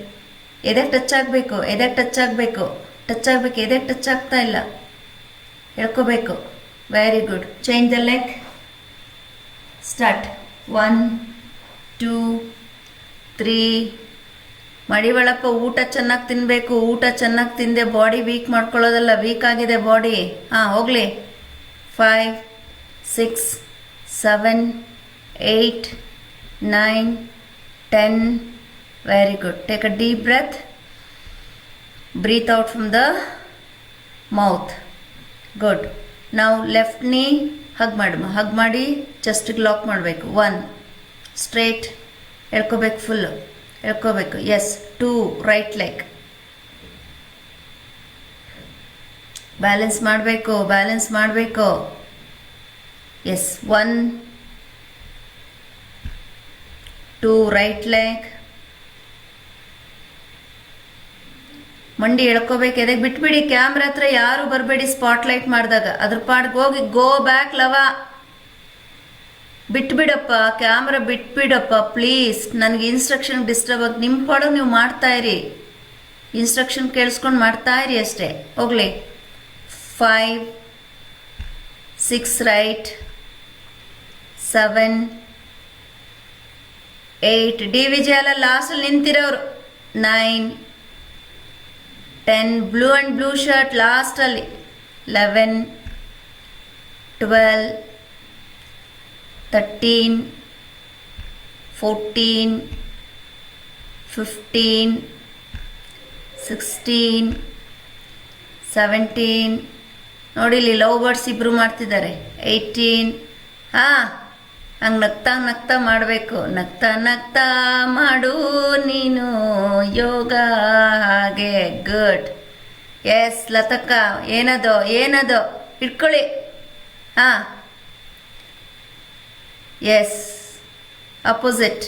ಎದೆಗೆ ಟಚ್ ಆಗಬೇಕು, ಎದೆಗೆ ಟಚ್ ಆಗಬೇಕು, ಟಚ್ ಆಗಬೇಕು. ಎದೆಗೆ ಟಚ್ ಆಗ್ತಾ ಇಲ್ಲ, ಹೇಳ್ಕೋಬೇಕು. Very good. Change the leg. Start. 1, 2, 3. Madivalappa, ಊಟ ಚೆನ್ನಾಗಿ ತಿನ್ನಬೇಕು. ಊಟ ಚೆನ್ನಾಗಿ ತಿಂದೆ ಬಾಡಿ ವೀಕ್ ಮಾಡ್ಕೊಳ್ಳೋದಲ್ಲ, ವೀಕ್ ಆಗಿದೆ ಬಾಡಿ. ಹಾಂ, ಹೋಗಲಿ. 5, 6, 7, 8, 9, 10. Very good. Take a deep breath. Breathe out from the mouth. Good. Now left knee hug ಮಾಡಮ್ಮ. ಹಗ್ ಮಾಡಿ ಚೆಸ್ಟಿಗೆ ಲಾಕ್ ಮಾಡಬೇಕು. 1, ಸ್ಟ್ರೇಟ್ ಎಳ್ಕೋಬೇಕು, ಫುಲ್ಲು ಎಳ್ಕೋಬೇಕು. ಎಸ್. 2, ರೈಟ್ ಲೆಗ್ ಬ್ಯಾಲೆನ್ಸ್ ಮಾಡಬೇಕು. ಎಸ್. 1, 2, right leg. ಮಂಡಿ ಎಳ್ಕೋಬೇಕು, ಎದೆಗೆ ಬಿಟ್ಬಿಡಿ. ಕ್ಯಾಮ್ರಾ ಹತ್ರ ಯಾರು ಬರಬೇಡಿ ಸ್ಪಾಟ್ಲೈಟ್ ಮಾಡಿದಾಗ. ಅದ್ರ ಪಾಡ್ಗೆ ಹೋಗಿ. ಗೋ ಬ್ಯಾಕ್ ಲವ. ಬಿಟ್ಬಿಡಪ್ಪ, ಕ್ಯಾಮ್ರಾ ಬಿಟ್ಬಿಡಪ್ಪ ಪ್ಲೀಸ್. ನನಗೆ ಇನ್ಸ್ಟ್ರಕ್ಷನ್ ಡಿಸ್ಟರ್ಬ್ ಆಗಿ. ನಿಮ್ಮ ಪಾಡು ನೀವು ಮಾಡ್ತಾ ಇರಿ, ಇನ್ಸ್ಟ್ರಕ್ಷನ್ ಕೇಳಿಸ್ಕೊಂಡು ಮಾಡ್ತಾ ಇರಿ ಅಷ್ಟೇ. ಹೋಗ್ಲಿ. 5, 6, ರೈಟ್. 7, 8. ಡಿ ವಿಜಯ ಅಲ್ಲ, ಲಾಸ್ಟಲ್ಲಿ ನಿಂತಿರೋರು. 9, 10. ಬ್ಲೂ ಆ್ಯಂಡ್ ಬ್ಲೂ ಶರ್ಟ್ ಲಾಸ್ಟಲ್ಲಿ. 11, 12, 13, 14, 15, 16, 17. ನೋಡಿ ಇಲ್ಲಿ ಲವ್ ಬರ್ಡ್ಸ್ ಇಬ್ಬರು ಮಾಡ್ತಿದ್ದಾರೆ. 18. ಹಾಂ, ಹಂಗೆ ನಗ್ತಾ ನಗ್ತಾ ಮಾಡಬೇಕು. ನಗ್ತಾ ನಗ್ತಾ ಮಾಡು ನೀನು ಯೋಗ ಹಾಗೆ. ಗುಡ್. ಎಸ್ ಲತಕ್ಕ, ಏನದು ಇಟ್ಕೊಳ್ಳಿ. ಹಾಂ, ಎಸ್ ಅಪೋಸಿಟ್.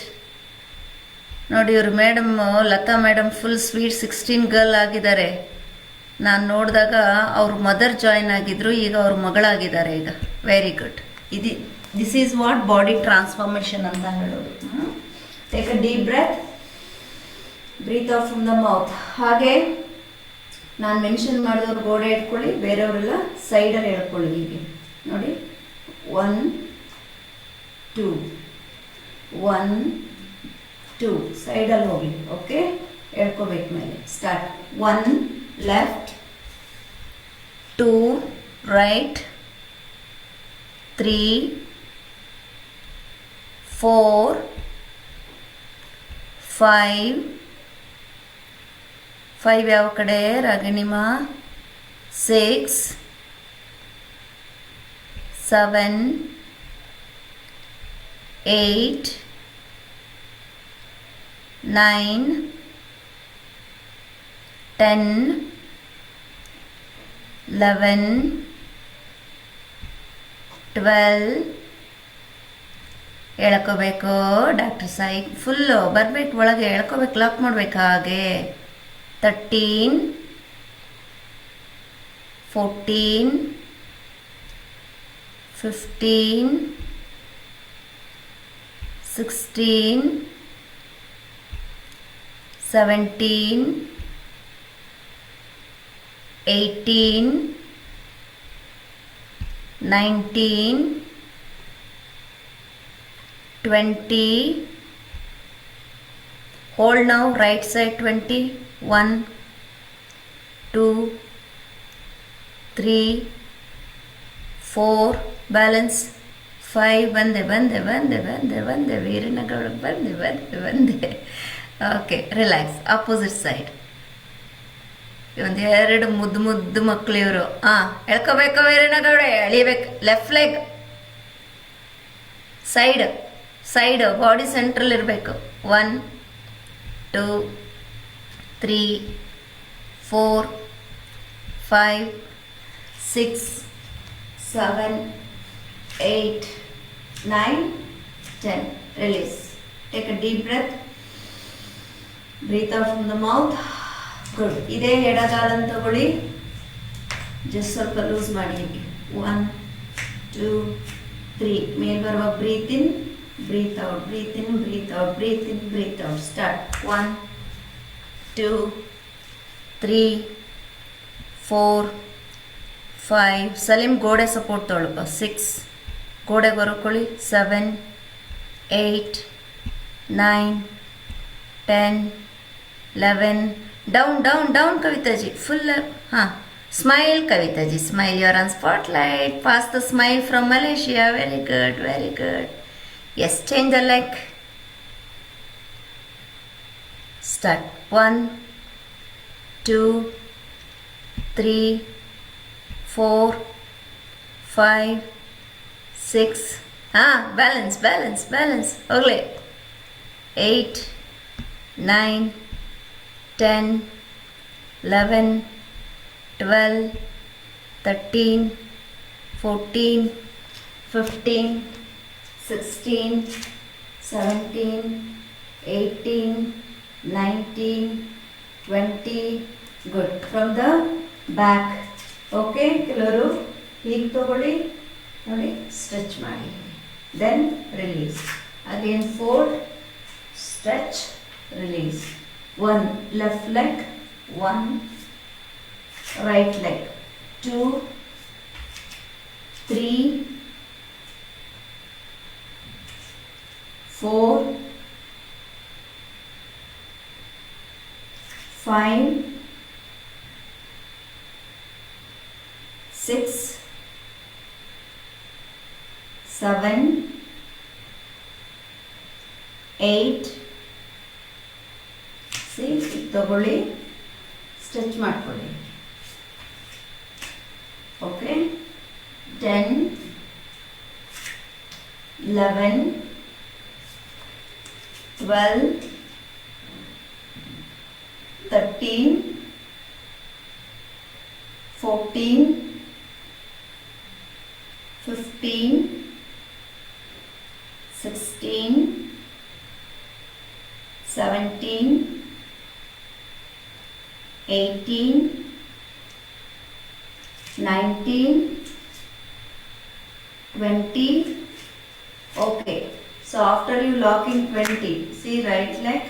ನೋಡಿ ಇವರು Lata madam full sweet 16 girl ಆಗಿದ್ದಾರೆ. ನಾನು ನೋಡಿದಾಗ ಅವ್ರ ಮದರ್ ಜಾಯಿನ್ ಆಗಿದ್ರು, ಈಗ ಅವ್ರ ಮಗಳಾಗಿದ್ದಾರೆ ಈಗ. Very good. This is what body transformation ಅಂತ ಹೇಳೋದು. Take a deep breath, breathe out from the mouth. ಹಾಗೆ ನಾನು ಮೆನ್ಷನ್ ಮಾಡಿದವ್ರು ಗೋಡೆ ಇಟ್ಕೊಳ್ಳಿ, ಬೇರೆಯವರೆಲ್ಲ ಸೈಡಲ್ಲಿ ಹೇಳ್ಕೊಳ್ಳಿ. ಹೀಗೆ ನೋಡಿ, 1 2 1 2 ಸೈಡಲ್ಲಿ ಹೋಗಿ. ಓಕೆ, ಹೇಳ್ಕೋಬೇಕು ಮೇಲೆ. ಸ್ಟಾರ್ಟ್. 1 ಲೆಫ್ಟ್, 2 ರೈಟ್, 3 4 5 ಯಾವ ಕಡೆ ರಾಗಿಣಿಮ, 6 7 8 9 10 11 12. ಹೇಳ್ಕೋಬೇಕು. ಡಾಕ್ಟರ್ ಸಾಯಿ ಫುಲ್ಲು ಬರಬೇಕು, ಒಳಗೆ ಹೇಳ್ಕೋಬೇಕು, ಲಾಕ್ ಮಾಡ್ಬೇಕು. ಹಾಗೆ 13 14 15 16 17 18 19 20. Hold now, right side 20. 1 2 3 4. Balance 5. ಬಂದೆ ವೀರನಗೌಡ ಬಂದೆ. Okay, relax. Opposite side. ಒಂದು 2 ಮುದ್ದು ಮಕ್ಕಳು ಇವರು. ಎಳ್ಕೋಬೇಕು ವೀರನಗೌಡ, ಎಳಿಬೇಕು. Left leg side body central ಇರಬೇಕು. 1 2 3 4 5 6 7 8 9 10. Release. Take a deep breath. Breathe out from the mouth. Good. ಇದೇ ಎಡಗಾಲನ್ನು ತಗೊಳ್ಳಿ, ಜಸ್ಟ್ ಸ್ವಲ್ಪ ಲೂಸ್ ಮಾಡಿ. 1 2 3. ಮೇಲ್ ಬರುವಾಗ ಬ್ರೀತ್ ಇನ್, ಬ್ರೀತ್ ಔಟ್, ಬ್ರೀತ್ ಇನ್, ಬ್ರೀತ್ ಔಟ್, ಬ್ರೀತ್ ಇನ್, ಬ್ರೀತ್ ಔಟ್. ಸ್ಟಾರ್ಟ್. 1 2 3 4 5. ಸಲೀಂ ಗೋಡೆ ಸಪೋರ್ಟ್ ತೊಗೊಳಪ್ಪ. 6 ಗೋಡೆಗೆ ಬರ್ಕೊಳ್ಳಿ. 7 8 9 10 11. ಡೌನ್ ಕವಿತಾಜಿ. ಫುಲ್. ಹಾಂ, smile Kavitaji, smile. You are on spotlight. Pass the smile from Malaysia. Very good. Yes, change the leg. Start. 1 2 3 4 5 6. Balance ಹೋಗ್ಲಿ. 8 9 10 11 12 13 14 15 16 17 18 19 20. Good. From the back. Okay, ಕೆಲವರು ಹೀಗೆ ತಗೊಳ್ಳಿ, ನೋಡಿ, ಸ್ಟ್ರೆಚ್ ಮಾಡಿ. Then release. Again fold, stretch, release. 1 left leg, 1 right leg, 2 3 4 5 6 7 8. ತಗೊಳ್ಳಿ, ಸ್ಟ್ರೆಚ್ ಮಾಡ್ಕೊಳ್ಳಿ. Okay, 10, 11, 12, 13, 14, 15, 16, 17, 18, 19, 20. Okay, so after you lock in 20, see right leg,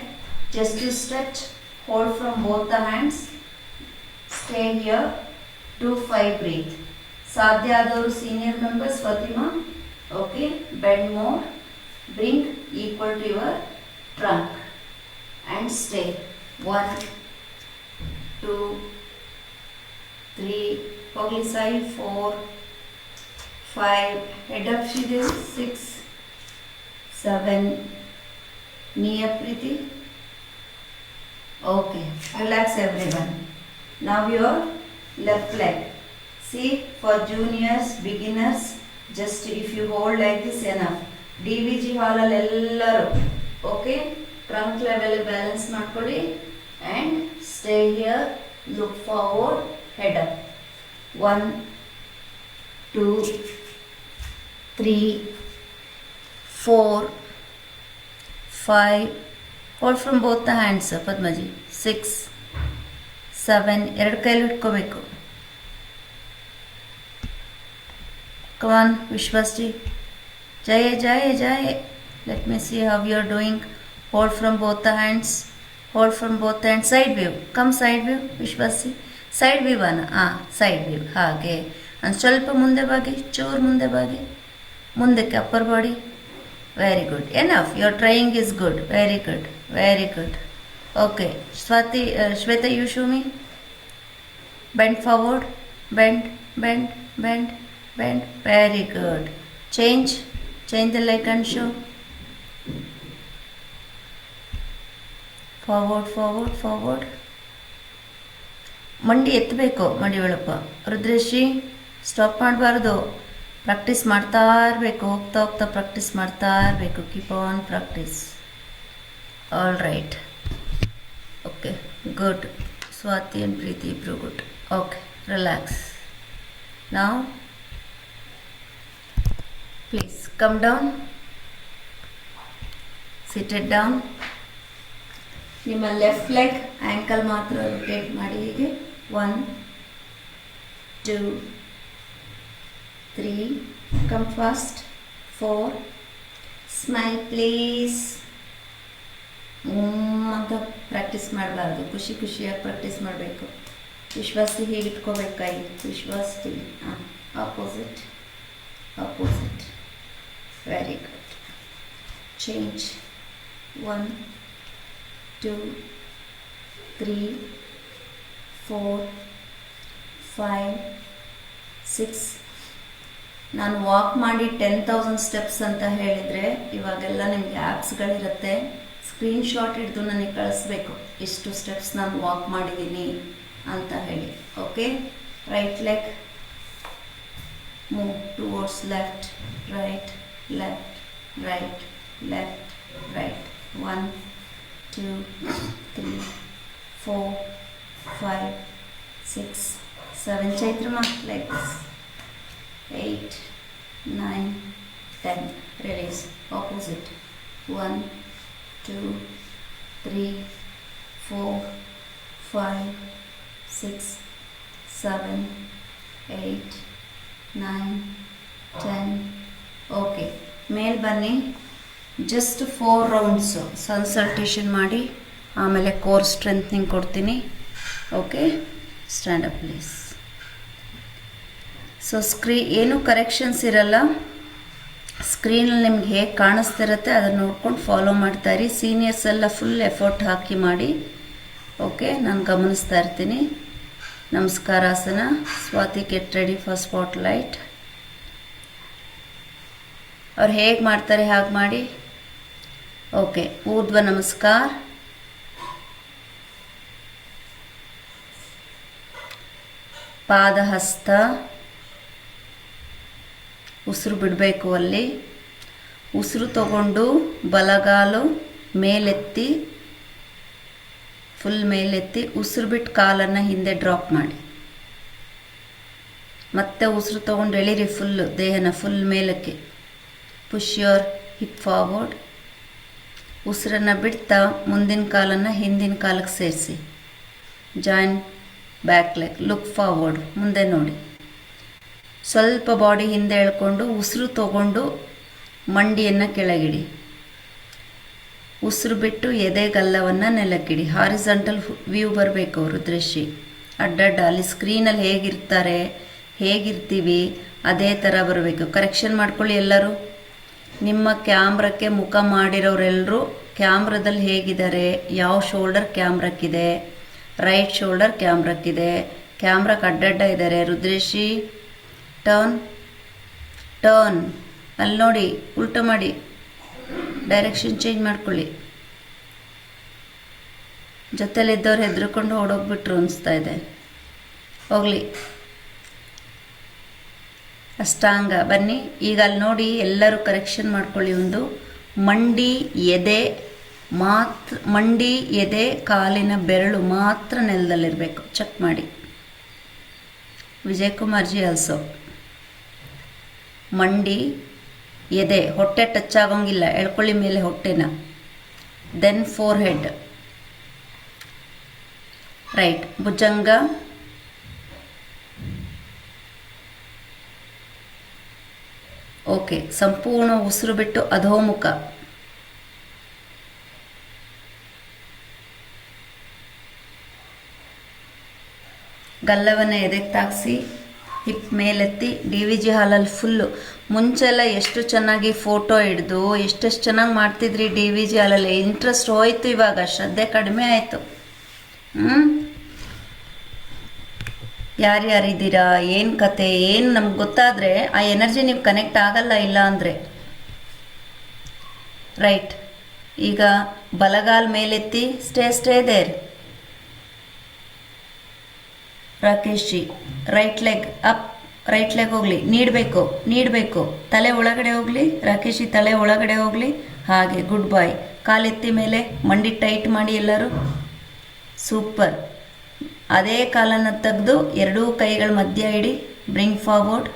just to stretch, hold from both the hands, stay here, do 5 breathe. ಸಾಧ್ಯ ಆದವರು senior members Fatima, okay, bend more, bring equal to your trunk and stay. 1, 2, 3, ಹೋಗ್ಲಿ side, 4, 5, head up Sridevi, 6, 7, knee up Preeti. Okay, relax everyone. Now your left leg. See, for juniors, beginners, just if you hold like this enough. DVG hall ಅಲ್ಲಿ ಎಲ್ಲರೂ ಓಕೆ ಟ್ರಂಕ್ ಲೆವೆಲ್ ಬ್ಯಾಲೆನ್ಸ್ ಮಾಡ್ಕೊಳ್ಳಿ and stay here, look forward, head up. 1, 2, 3, 4, 5, hold from both the hands ಪದ್ಮಜಿ, 6, 7, ಎರಡು ಕೈಲಿ ಇಟ್ಕೋಬೇಕು. Come on, Vishwasji. Jai, Jai, Jai. Let me see how you are doing. Hold from both the hands. Hold from both the hands. Side view. Come side view, Vishwasji. Side view ಅನ್ನ side view. ಹಾಗೆ ಒಂದು ಸ್ವಲ್ಪ ಮುಂದೆ ಬಾಗಿ, ಚೂರು ಮುಂದೆ ಬಾಗಿ, ಮುಂದಕ್ಕೆ upper body. Very good. Enough. Your trying is good. Very good. Very good. Okay. Swati, Shweta, you show me. Bend forward. Bend, bend, bend. Bend. Very good. Change the leg and show. Forward, forward, forward. ಮಂಡಿ ಎತ್ತಬೇಕು, ಮಂಡಿ ಒಳಪ್ಪ. ರುದ್ರೇಶಿ ಸ್ಟಾಪ್ ಮಾಡಬಾರ್ದು, ಪ್ರಾಕ್ಟೀಸ್ ಮಾಡ್ತಾ ಇರಬೇಕು, ಹೋಗ್ತಾ ಹೋಗ್ತಾ ಪ್ರಾಕ್ಟೀಸ್ ಮಾಡ್ತಾ ಇರಬೇಕು. Keep on practice. All right. Okay, good. Swati and Preeti ಇಬ್ರು ಗುಡ್. Okay, relax. ನಾವು please come down, sit it down. ನಿಮ್ಮ ಲೆಫ್ಟ್ ಲೆಗ್ ಆ್ಯಂಕಲ್ ಮಾತ್ರ ರೊಟೇಟ್ ಮಾಡಿ ಹೀಗೆ. 1, 2, 3, come fast, 4, smile please. ಅಂತ ಪ್ರಾಕ್ಟೀಸ್ ಮಾಡಬಾರ್ದು, ಖುಷಿ ಖುಷಿಯಾಗಿ ಪ್ರಾಕ್ಟೀಸ್ ಮಾಡಬೇಕು. ವಿಶ್ವಾಸಿ ಹೀಗೆ ಇಟ್ಕೋಬೇಕು ಕೈ, ವಿಶ್ವಾಸ opposite, opposite. Very good. Change. 1, 2, 3, 4, 5, 6. ನಾನು ವಾಕ್ ಮಾಡಿ 10,000 ಸ್ಟೆಪ್ಸ್ ಅಂತ ಹೇಳಿದರೆ ಇವಾಗೆಲ್ಲ ನಿಮಗೆ ಆ್ಯಪ್ಸ್ಗಳಿರುತ್ತೆ, ಸ್ಕ್ರೀನ್ಶಾಟ್ ಹಿಡಿದು ನನಗೆ ಕಳಿಸ್ಬೇಕು ಇಷ್ಟು ಸ್ಟೆಪ್ಸ್ ನಾನು ವಾಕ್ ಮಾಡಿದ್ದೀನಿ ಅಂತ ಹೇಳಿ. Okay, right leg move towards left, right, left, right, left, right. 1, 2, 3, 4, 5, 6, 7. Chaitrama, like this. 8, 9, 10. Release. Opposite. 1, 2, 3, 4, 5, 6, 7, 8, 9, 10. Okay, ಮೇಲೆ ಬನ್ನಿ. ಜಸ್ಟ್ 4 ರೌಂಡ್ಸು ಕನ್ಸಲ್ಟೇಷನ್ ಮಾಡಿ ಆಮೇಲೆ ಕೋರ್ ಸ್ಟ್ರೆಂತ್ನಿಂಗ್ ಕೊಡ್ತೀನಿ. Okay, stand up please. So ಏನು ಕರೆಕ್ಷನ್ಸ್ ಇರಲ್ಲ, ಸ್ಕ್ರೀನಲ್ಲಿ ನಿಮ್ಗೆ ಹೇಗೆ ಕಾಣಿಸ್ತಿರುತ್ತೆ ಅದನ್ನು ನೋಡ್ಕೊಂಡು ಫಾಲೋ ಮಾಡ್ತಾಯಿರಿ. ಸೀನಿಯರ್ಸ್ ಎಲ್ಲ ಫುಲ್ ಎಫರ್ಟ್ ಹಾಕಿ ಮಾಡಿ. ಓಕೆ, ನಾನು ಗಮನಿಸ್ತಾ ಇರ್ತೀನಿ. ನಮಸ್ಕಾರಾಸನ. Swati, get ready for spotlight. ಅವ್ರು ಹೇಗೆ ಮಾಡ್ತಾರೆ ಹಾಗೆ ಮಾಡಿ. ಓಕೆ, ಊರ್ಧ್ವ ನಮಸ್ಕಾರ. ಪಾದಹಸ್ತ, ಉಸಿರು ಬಿಡಬೇಕು. ಅಲ್ಲಿ ಉಸಿರು ತಗೊಂಡು ಬಲಗಾಲು ಮೇಲೆತ್ತಿ, ಫುಲ್ ಮೇಲೆತ್ತಿ, ಉಸಿರು ಬಿಟ್ಟು ಕಾಲನ್ನು ಹಿಂದೆ ಡ್ರಾಪ್ ಮಾಡಿ. ಮತ್ತೆ ಉಸಿರು ತೊಗೊಂಡು ಎಳಿರಿ, ಫುಲ್ಲು ದೇಹನ ಫುಲ್ ಮೇಲಕ್ಕೆ. Push your hip forward. ಉಸಿರನ್ನು ಬಿಡ್ತಾ ಮುಂದಿನ ಕಾಲನ್ನು ಹಿಂದಿನ ಕಾಲಕ್ಕೆ ಸೇರಿಸಿ. Join back leg, look forward, ಮುಂದೆ ನೋಡಿ. ಸ್ವಲ್ಪ ಬಾಡಿ ಹಿಂದೆ ಎಳ್ಕೊಂಡು ಉಸಿರು ತಗೊಂಡು ಮಂಡಿಯನ್ನು ಕೆಳಗಿಡಿ. ಉಸಿರು ಬಿಟ್ಟು ಎದೆಗಲ್ಲವನ್ನು ನೆಲಕ್ಕಿಡಿ. ಹಾರಿಜಾಂಟಲ್ ವ್ಯೂ ಬರಬೇಕು ರುದ್ರಶ್ರೀ. ಅಡ್ಡಡ್ಡ ಅಲ್ಲಿ ಸ್ಕ್ರೀನಲ್ಲಿ ಹೇಗಿರ್ತೀವಿ ಅದೇ ಥರ ಬರಬೇಕು. ಕರೆಕ್ಷನ್ ಮಾಡ್ಕೊಳ್ಳಿ ಎಲ್ಲರೂ. ನಿಮ್ಮ ಕ್ಯಾಮ್ರಕ್ಕೆ ಮುಖ ಮಾಡಿರೋರೆಲ್ಲರೂ ಕ್ಯಾಮ್ರದಲ್ಲಿ ಹೇಗಿದ್ದಾರೆ, ಯಾವ ಶೋಲ್ಡರ್ ಕ್ಯಾಮ್ರಕ್ಕಿದೆ, ರೈಟ್ ಶೋಲ್ಡರ್ ಕ್ಯಾಮ್ರಕ್ಕಿದೆ, ಕ್ಯಾಮ್ರಕ್ಕೆ ಅಡ್ಡಡ್ಡ ಇದ್ದಾರೆ. ರುದ್ರೇಶಿ ಟರ್ನ್ ಅಲ್ಲಿ ನೋಡಿ, ಉಲ್ಟ ಮಾಡಿ, ಡೈರೆಕ್ಷನ್ ಚೇಂಜ್ ಮಾಡ್ಕೊಳ್ಳಿ. ಜೊತೆಲಿದ್ದವ್ರು ಹೆದರ್ಕೊಂಡು ಓಡೋಗ್ಬಿಟ್ರು ಅನಿಸ್ತಾ ಇದೆ. ಹೋಗಲಿ, ಅಷ್ಟಾಂಗ ಬನ್ನಿ. ಈಗ ಅಲ್ಲಿ ನೋಡಿ, ಎಲ್ಲರೂ ಕರೆಕ್ಷನ್ ಮಾಡ್ಕೊಳ್ಳಿ. ಒಂದು ಮಂಡಿ ಎದೆ ಕಾಲಿನ ಬೆರಳು ಮಾತ್ರ ನೆಲದಲ್ಲಿರಬೇಕು. ಚೆಕ್ ಮಾಡಿ. ವಿಜಯ್ ಕುಮಾರ್ ಜಿ ಆಲ್ಸೋ. ಮಂಡಿ ಎದೆ, ಹೊಟ್ಟೆ ಟಚ್ ಆಗೋಂಗಿಲ್ಲ, ಎಳ್ಕೊಳ್ಳಿ ಮೇಲೆ ಹೊಟ್ಟೆನ. ದೆನ್ ಫೋರ್ ಹೆಡ್, ರೈಟ್ ಭುಜಂಗ, ಓಕೆ. ಸಂಪೂರ್ಣ ಉಸಿರು ಬಿಟ್ಟು ಅಧೋಮುಖ. ಗಲ್ಲವನ್ನು ಎದೆಗೆ ತಾಗಿಸಿ, ಹಿಪ್ ಮೇಲೆತ್ತಿ. DVG ಹಾಲಲ್ಲಿ ಫುಲ್ಲು. ಮುಂಚೆಲ್ಲ ಎಷ್ಟು ಚೆನ್ನಾಗಿ ಫೋಟೋ ಹಿಡ್ದು ಎಷ್ಟೆಷ್ಟು ಚೆನ್ನಾಗಿ ಮಾಡ್ತಿದ್ರಿ DVG ಹಾಲಲ್ಲಿ. ಇಂಟ್ರೆಸ್ಟ್ ಹೋಯ್ತು, ಇವಾಗ ಶ್ರದ್ಧೆ ಕಡಿಮೆ ಆಯಿತು. ಯಾರ್ಯಾರಿದ್ದೀರಾ, ಏನು ಕತೆ, ಏನು ನಮ್ಗೆ ಗೊತ್ತಾದರೆ ಆ ಎನರ್ಜಿ ನೀವು ಕನೆಕ್ಟ್ ಆಗಲ್ಲ, ಇಲ್ಲ ಅಂದರೆ. ರೈಟ್. ಈಗ ಬಲಗಾಲ್ ಮೇಲೆತ್ತಿ, stay there. Rakesh ji, right leg up, right leg ಹೋಗಲಿ, ನೀಡಬೇಕು. ತಲೆ ಒಳಗಡೆ ಹೋಗಲಿ ರಾಕೇಶ್ ಜಿ, ತಲೆ ಒಳಗಡೆ ಹೋಗಲಿ. ಹಾಗೆ, ಗುಡ್ ಬಾಯ್. ಕಾಲೆತ್ತಿ ಮೇಲೆ, ಮಂಡಿ ಟೈಟ್ ಮಾಡಿ ಎಲ್ಲರೂ. ಸೂಪರ್. ಅದೇ ಕಾಲನ್ನು ತೆಗೆದು ಎರಡೂ ಕೈಗಳ ಮಧ್ಯ ಇಡಿ. Bring forward.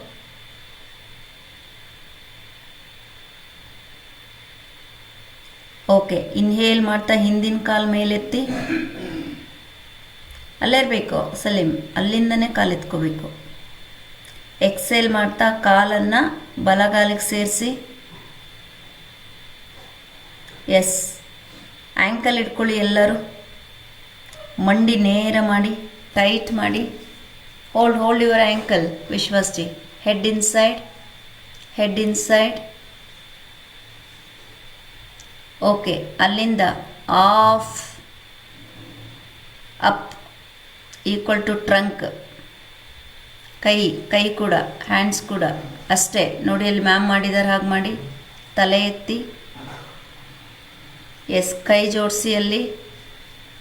ಓಕೆ. ಇನ್ಹೇಲ್ ಮಾಡ್ತಾ ಹಿಂದಿನ ಕಾಲು ಮೇಲೆತ್ತಿ. ಅಲ್ಲೇ ಇರಬೇಕು ಸಲೀಂ, ಅಲ್ಲಿಂದನೇ ಕಾಲೆತ್ಕೋಬೇಕು. ಎಕ್ಸೇಲ್ ಮಾಡ್ತಾ ಕಾಲನ್ನು ಬಲಗಾಲಿಗೆ ಸೇರಿಸಿ. ಎಸ್. ಆ್ಯಂಕಲ್ ಇಟ್ಕೊಳ್ಳಿ ಎಲ್ಲರೂ. ಮಂಡಿ ನೇರ ಮಾಡಿ, ಟೈಟ್ ಮಾಡಿ. Hold your ankle Vishwas ji. Head inside. Okay. ಅಲ್ಲಿಂದ off, up equal to trunk. ಕೈ ಕೂಡ, ಹ್ಯಾಂಡ್ಸ್ ಕೂಡ ಅಷ್ಟೇ ನೋಡಿ. ಅಲ್ಲಿ ಮ್ಯಾಮ್ ಮಾಡಿದ್ದಾರೆ, ಹಾಗೆ ಮಾಡಿ. ತಲೆ ಎತ್ತಿ. ಎಸ್. ಕೈ ಜೋಡಿಸಿ. ಅಲ್ಲಿ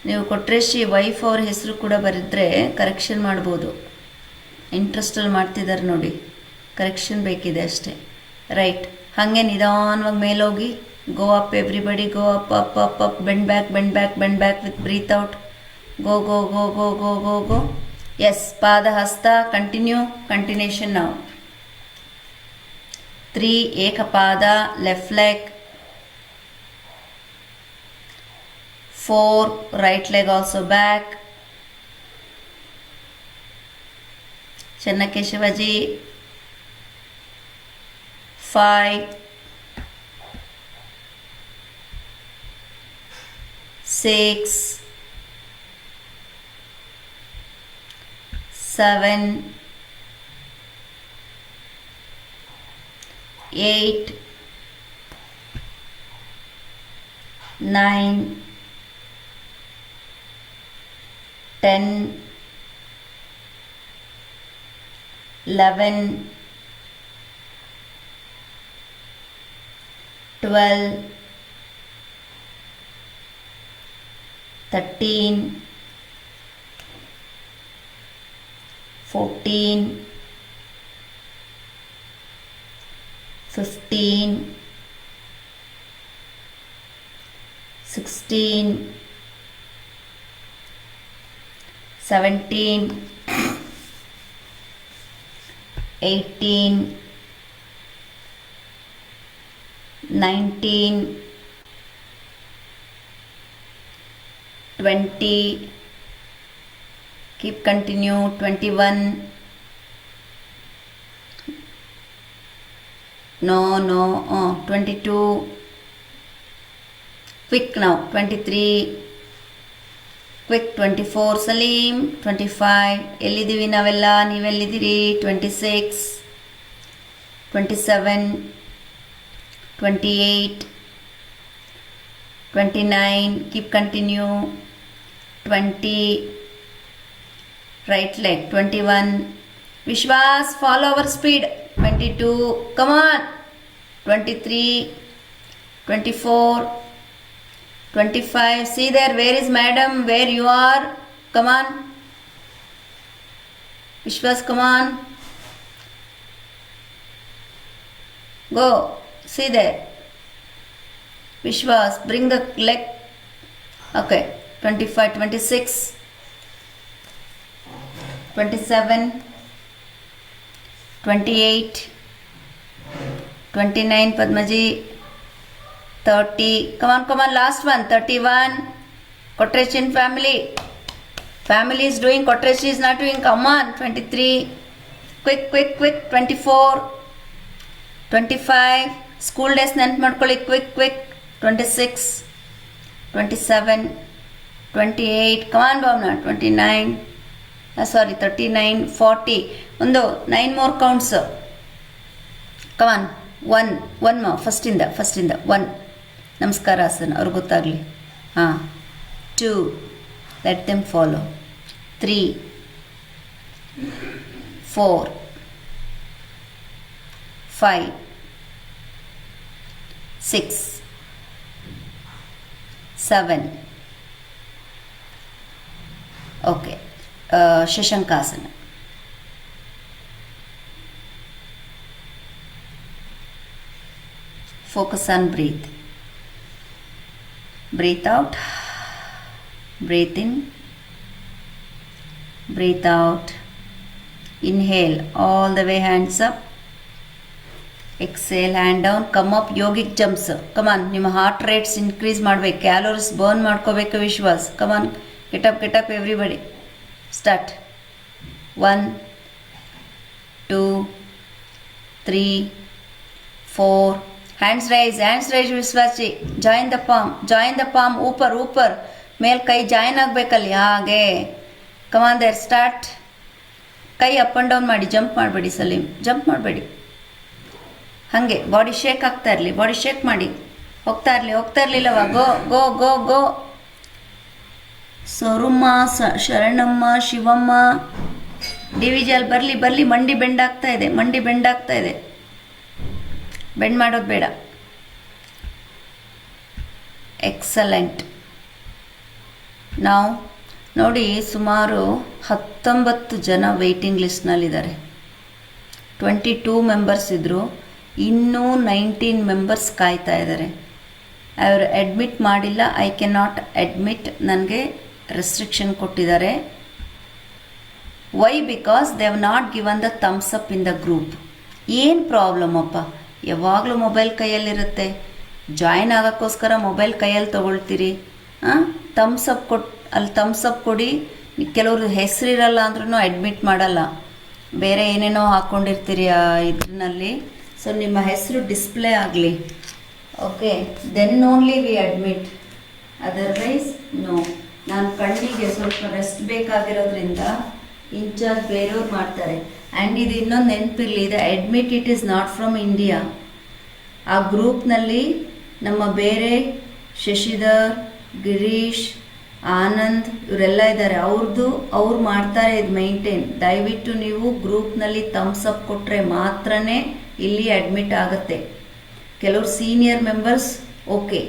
ನೀವು ಕೊಟ್ರೇಶಿ ವೈಫ್ ಅವ್ರ ಹೆಸರು ಕೂಡ ಬರೆದ್ರೆ ಕರೆಕ್ಷನ್ ಮಾಡ್ಬೋದು. ಇಂಟ್ರೆಸ್ಟಲ್ಲಿ ಮಾಡ್ತಿದ್ದಾರೆ ನೋಡಿ, ಕರೆಕ್ಷನ್ ಬೇಕಿದೆ ಅಷ್ಟೇ. ರೈಟ್. ಹಾಗೆ ನಿಧಾನವಾಗಿ ಮೇಲೋಗಿ. Go up everybody, go up up up up. Bend back with breathe out. Go. Yes. ಪಾದ ಹಸ್ತ ಕಂಟಿನ್ಯೂಷನ್ ನಾವು. 3 ಏಕಪಾದ, left leg. 4 right leg also back. Channakeshawaji. 5 6 7 8 9 10 11 12 13 14 15, 16, 17, 18, 19, 20, keep continue, 21, no, 22, quick now, 23, quick 24, Salim, 25, ಎಲ್ಲಿದ್ದೀವಿ ನಾವೆಲ್ಲ, ನೀವೆಲ್ಲಿದ್ದೀರಿ, 26, 27, 28, 29, keep continue, 20, right leg, 21, Vishwas, follow our speed, 22, come on, 23, 24, 25, see there, where is madam, where you are, come on, Vishwas, come on, go, see there, Vishwas, bring the leg, okay, 25, 26, 27, 28, 29, Padmaji, 30, come on, last one, 31, Kotrechin family is doing, Kotrechi is not doing, come on, 23, quick, 24, 25, school days ನೆನ್ಪು ಮಾಡ್ಕೊಳ್ಳಿ, quick, 26, 27, 28, come on Bhavna, 29, 39, 40, ಒಂದು 9 more counts, come on, 1 more, first ಇಂದ 1, ನಮಸ್ಕಾರ ಆಸನ ಅವ್ರಿಗೆ ಗೊತ್ತಾಗಲಿ, 2, let them follow, 3, 4, 5, 6, 7, okay, Shashankasana, focus on breathe out, breathe in, breathe out, inhale all the way, hands up, exhale, hand down, come up, yogic jumps, come on, ನಿಮ್ಮ heart rates increase ಮಾಡಬೇಕು, calories burn ಮಾಡ್ಕೋಬೇಕು, ವಿಶ್ವಾಸ್, come on, get up everybody, start, 1, 2, 3, 4, hands raise, ವಿಶ್ವಾಸಿ, join the palm, ऊपर ಮೇಲ್ ಕೈ ಜಾಯಿನ್ ಆಗಬೇಕಲ್ಲಿ, ಹಾಗೆ, come on there, start, ಕೈ ಅಪ್ ಆ್ಯಂಡ್ ಡೌನ್ ಮಾಡಿ, ಜಂಪ್ ಮಾಡಬೇಡಿ ಸಲೀಮ್, ಜಂಪ್ ಮಾಡಬೇಡಿ, ಹಾಗೆ ಬಾಡಿ ಶೇಕ್ ಆಗ್ತಾ ಇರಲಿ, ಬಾಡಿ ಶೇಕ್ ಮಾಡಿ, ಹೋಗ್ತಾ ಇರಲಿಲ್ಲವ, ಗೋ, ಸೋರುಮ್ಮ, ಶರಣಮ್ಮ, ಶಿವಮ್ಮ, ಡಿವಿಜಲ್ ಬರಲಿ, ಮಂಡಿ ಬೆಂಡ್ ಆಗ್ತಾ ಇದೆ, ಬೆಂಡ್ ಮಾಡೋದು ಬೇಡ, ಎಕ್ಸಲೆಂಟ್. ನಾವು ನೋಡಿ ಸುಮಾರು 19 ಜನ ವೆಯ್ಟಿಂಗ್ ಲಿಸ್ಟ್ನಲ್ಲಿದ್ದಾರೆ, 22 ಮೆಂಬರ್ಸ್ ಇದ್ದರು, ಇನ್ನೂ 19 ಮೆಂಬರ್ಸ್ ಕಾಯ್ತಾ ಇದ್ದಾರೆ. ಅವರು ಅಡ್ಮಿಟ್ ಮಾಡಿಲ್ಲ, ಐ ಕ್ಯಾನ್ ನಾಟ್ ಅಡ್ಮಿಟ್, ನನಗೆ ರೆಸ್ಟ್ರಿಕ್ಷನ್ ಕೊಟ್ಟಿದ್ದಾರೆ. Why? Because they have not given the thumbs up in the group. ಏನು ಪ್ರಾಬ್ಲಮ್ ಅಪ್ಪ, ಯಾವಾಗಲೂ ಮೊಬೈಲ್ ಕೈಯಲ್ಲಿರುತ್ತೆ, ಜಾಯಿನ್ ಆಗೋಕ್ಕೋಸ್ಕರ ಮೊಬೈಲ್ ಕೈಯಲ್ಲಿ ತೊಗೊಳ್ತೀರಿ, ಥಮ್ಸ್ ಅಪ್ ಕೊಡಿ. ಕೆಲವರು ಹೆಸರಿರಲ್ಲ ಅಂದ್ರೂ ಅಡ್ಮಿಟ್ ಮಾಡಲ್ಲ, ಬೇರೆ ಏನೇನೋ ಹಾಕ್ಕೊಂಡಿರ್ತೀರಿ ಆ ಇದರಲ್ಲಿ, ಸೊ ನಿಮ್ಮ ಹೆಸರು ಡಿಸ್ಪ್ಲೇ ಆಗಲಿ, okay, then only we admit, otherwise no. ನಾನು ಕಣ್ಣಿಗೆ ಸ್ವಲ್ಪ ರೆಸ್ಟ್ ಬೇಕಾಗಿರೋದ್ರಿಂದ ಇನ್ಚಾರ್ಜ್ ಬೇರೆಯವ್ರು ಮಾಡ್ತಾರೆ. ಆ್ಯಂಡ್ ಇದು ಇನ್ನೊಂದು ನೆನಪಿರಲಿ, ಇದು admit it is not from India. ಆ ಗ್ರೂಪ್ನಲ್ಲಿ ನಮ್ಮ ಬೇರೆ ಶಶಿಧರ್, ಗಿರೀಶ್, ಆನಂದ್ ಇವರೆಲ್ಲ ಇದ್ದಾರೆ, ಅವ್ರು ಮಾಡ್ತಾರೆ ಇದು ಮೇಂಟೈನ್. ದಯವಿಟ್ಟು ನೀವು ಗ್ರೂಪ್ನಲ್ಲಿ ಥಮ್ಸ್ ಅಪ್ ಕೊಟ್ಟರೆ ಮಾತ್ರನೇ ಇಲ್ಲಿ ಅಡ್ಮಿಟ್ ಆಗುತ್ತೆ. ಕೆಲವರು ಸೀನಿಯರ್ ಮೆಂಬರ್ಸ್ ಓಕೆ,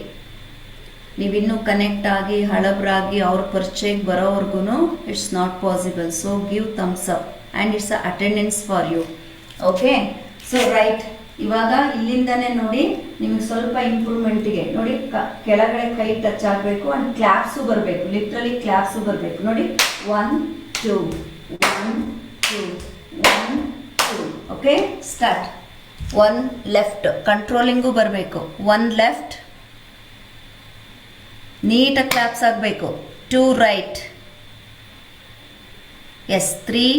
ನೀವಿನ್ನೂ ಕನೆಕ್ಟ್ ಆಗಿ ಹಳಬರಾಗಿ ಅವ್ರ ಪರಿಚಯಕ್ಕೆ ಬರೋವರೆಗೂ it's not possible. So give thumbs up and it's a attendance for you. Okay, so right ಇವಾಗ ಇಲ್ಲಿಂದನೇ ನೋಡಿ ನಿಮ್ಗೆ ಸ್ವಲ್ಪ ಇಂಪ್ರೂವ್ಮೆಂಟ್ಗೆ ನೋಡಿ ಕೆಳಗಡೆ ಕೈ ಟಚ್ ಆಗಬೇಕು ಅಂಡ್ ಕ್ಲಾಪ್ಸು ಬರಬೇಕು, ಲಿಟ್ರಲಿ ಕ್ಲಾಪ್ಸು ಬರಬೇಕು. ನೋಡಿ 1 2 1 2 1 2. Okay, start. 1 ಲೆಫ್ಟ್ ಕಂಟ್ರೋಲಿಂಗು ಬರಬೇಕು. 1 ಲೆಫ್ಟ್ ನೀಟಾಗಿ ಕ್ಲಾಪ್ಸ್ ಆಗಬೇಕು. 2 ರೈಟ್, ಎಸ್. 3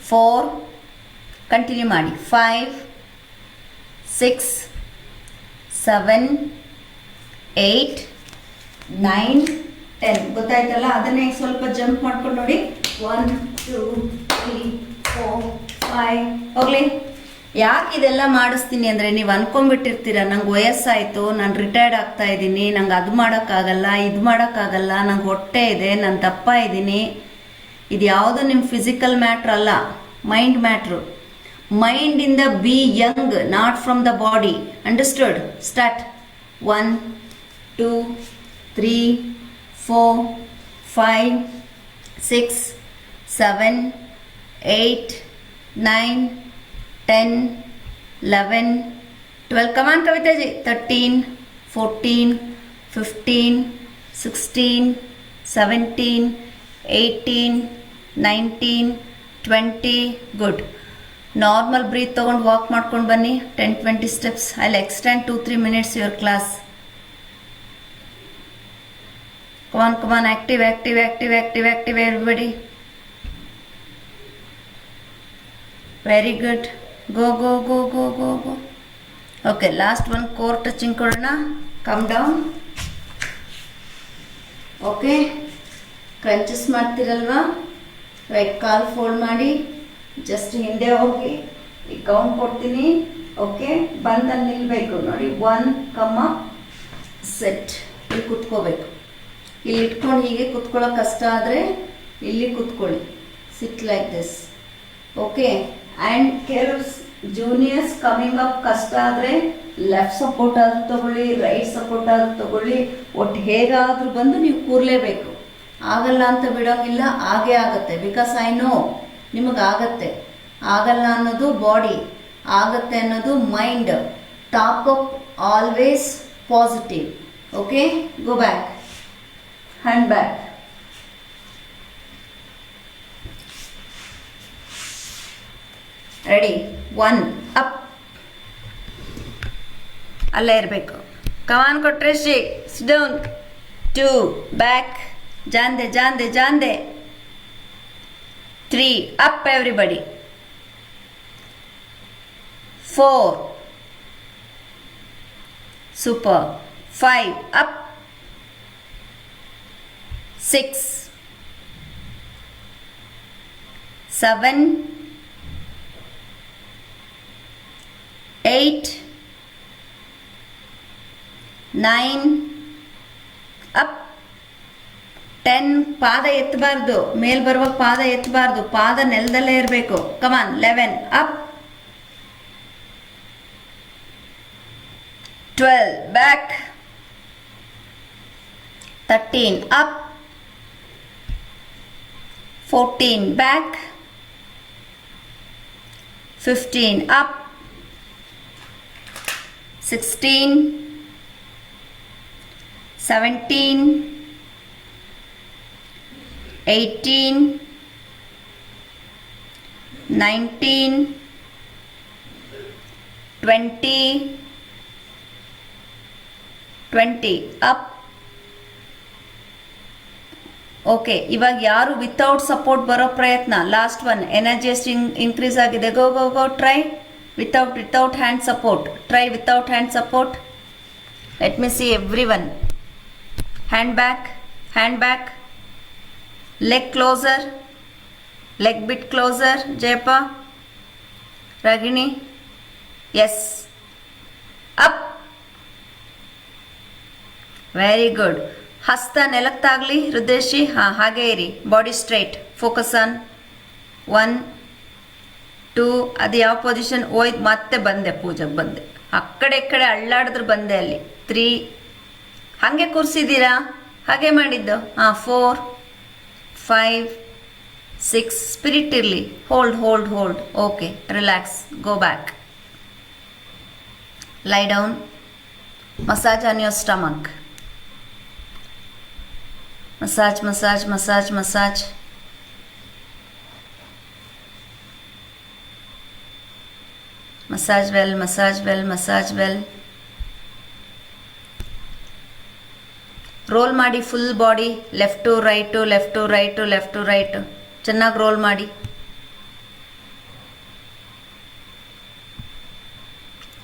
4 ಕಂಟಿನ್ಯೂ ಮಾಡಿ. 5 6 7 8 9 10. ಗೊತ್ತಾಯ್ತಲ್ಲ? ಅದನ್ನೇ ಸ್ವಲ್ಪ ಜಂಪ್ ಮಾಡ್ಕೊಂಡು ನೋಡಿ. 1 2 3 4 5. ಹೋಗ್ಲಿ. ಯಾಕೆ ಇದೆಲ್ಲ ಮಾಡಿಸ್ತೀನಿ ಅಂದರೆ ನೀವು ಅನ್ಕೊಂಡ್ಬಿಟ್ಟಿರ್ತೀರ ನಂಗೆ ವಯಸ್ಸಾಯಿತು, ನಾನು ರಿಟೈರ್ಡ್ ಆಗ್ತಾ ಇದ್ದೀನಿ, ನಂಗೆ ಅದು ಮಾಡೋಕ್ಕಾಗಲ್ಲ, ಇದು ಮಾಡೋಕ್ಕಾಗಲ್ಲ, ನಂಗೆ ಹೊಟ್ಟೆ ಇದೆ, ನಾನು ದಪ್ಪ ಇದ್ದೀನಿ. ಇದು ಯಾವುದು ನಿಮ್ಮ ಫಿಸಿಕಲ್ ಮ್ಯಾಟ್ರ್ ಅಲ್ಲ, ಮೈಂಡ್ ಮ್ಯಾಟ್ರು. ಮೈಂಡಿಂದ be young, not from the body. Understood? Start. 1 2 3 4 5 6 7 8 9 10 11 12. Come on Kavitaji. 13 14 15 16 17 18 19 20. Good. Normal breathe ತೊಗೊಂಡು ವಾಕ್ ಮಾಡ್ಕೊಂಡು ಬನ್ನಿ. 10-20 steps. I will extend 2-3 minutes your class. Come on active active active active active everybody. Very good. Go go go go go go. Okay, last one core touching ಕೊಡೋಣ. Come down. ಓಕೆ, ಕ್ರಂಚಸ್ ಮಾಡ್ತಿರಲ್ವಾ? ರೈಟ್ ಕಾಲ್ ಫೋಲ್ಡ್ ಮಾಡಿ, ಜಸ್ಟ್ ಹಿಂದೆ ಹೋಗಿ ಈ ಕೌಂಟ್ ಕೊಡ್ತೀನಿ. ಓಕೆ, ಬಂದಲ್ಲಿ ನಿಲ್ಬೇಕು ನೋಡಿ. 1 ಕಮ್ಮ ಸೆಟ್. ಇಲ್ಲಿ ಕುತ್ಕೋಬೇಕು. ಇಲ್ಲಿ ಇಟ್ಕೊಂಡು ಹೀಗೆ ಕುತ್ಕೊಳ್ಳೋ ಕಷ್ಟ ಆದರೆ ಇಲ್ಲಿ ಕುತ್ಕೊಳ್ಳಿ. Sit like this. Okay, and ಕೆಲವು ಜೂನಿಯರ್ಸ್ ಕಮಿಂಗ್ ಅಪ್ ಕಷ್ಟ ಆದರೆ ಲೆಫ್ಟ್ ಸಪೋರ್ಟ್ ಆದ್ರೂ ತಗೊಳ್ಳಿ, ರೈಟ್ ಸಪೋರ್ಟ್ ಆದ್ರೂ ತಗೊಳ್ಳಿ. ಒಟ್ಟು ಹೇಗಾದರೂ ಬಂದು ನೀವು ಕೂರಲೇಬೇಕು. ಆಗಲ್ಲ ಅಂತ ಬಿಡೋಂಗಿಲ್ಲ, ಆಗೇ ಆಗುತ್ತೆ. ಬಿಕಾಸ್ ಐ ನೋ ನಿಮಗಾಗತ್ತೆ. ಆಗಲ್ಲ ಅನ್ನೋದು ಬಾಡಿ, ಆಗತ್ತೆ ಅನ್ನೋದು mind. Talk up always positive. Okay, go back, hand back. Ready. 1 up, ಅಲ್ಲೇ ಇರಬೇಕು. ಕಮಾನ್ ಕೊಟ್ರೆ ಶೇಕ್. Sit down. 2 ಬ್ಯಾಕ್, ಜಾಂದೆ ಜಾಂದೆ ಜಾಂದೆ. 3 up everybody. 4 super. 5 up. 6 7 8 9 up. 10. ಪಾದ ಎತ್ತಬಾರ್ದು, ಮೇಲ್ ಬರುವಾಗ ಪಾದ ಎತ್ತಬಾರ್ದು, ಪಾದ ನೆಲದಲ್ಲೇ ಇರಬೇಕು. Come on. 11 up. 12 back. 13 up. 14 back. 15 up. 16 17 18 19 20 20 up. Okay, ಇವಾಗ ಯಾರು ವಿತೌಟ್ ಸಪೋರ್ಟ್ ಬರೋ ಪ್ರಯತ್ನ. Last one. ಎನರ್ಜಿ ಎಷ್ಟು ಇನ್ಕ್ರೀಸ್ ಆಗಿದೆ. Go go go. Try without hand support. Try without hand support. Let me see every one. Hand back, hand back. leg closer, leg bit closer. Jayapa, Ragini, yes, up. Very good. ಹಸ್ತ ನೆಲಕ್ಕಾಗಲಿ. ಹೃದಯಶ್ರೀ, ಹಾಂ ಹಾಗೇ ಇರಿ. Body straight. Focus on 1 2. ಅದು ಯಾವ ಪೊಸಿಷನ್ ಹೋಯ್ತು? ಮತ್ತೆ ಬಂದೆ ಪೂಜೆಗೆ ಬಂದೆ. ಆ ಕಡೆ ಈ ಕಡೆ ಅಳ್ಳಾಡಿದ್ರೆ ಬಂದೆ ಅಲ್ಲಿ. 3. ಹಾಗೆ ಕೂರಿಸಿದ್ದೀರಾ? ಹಾಗೆ ಮಾಡಿದ್ದು. ಹಾಂ. 4 5 6 spirit ಇರಲಿ. Hold. Okay, relax, go back, lie down, massage on your stomach, massage, well. Roll ಮಾಡಿ full body, left to right. ಚೆನ್ನಾಗಿ ರೋಲ್ ಮಾಡಿ.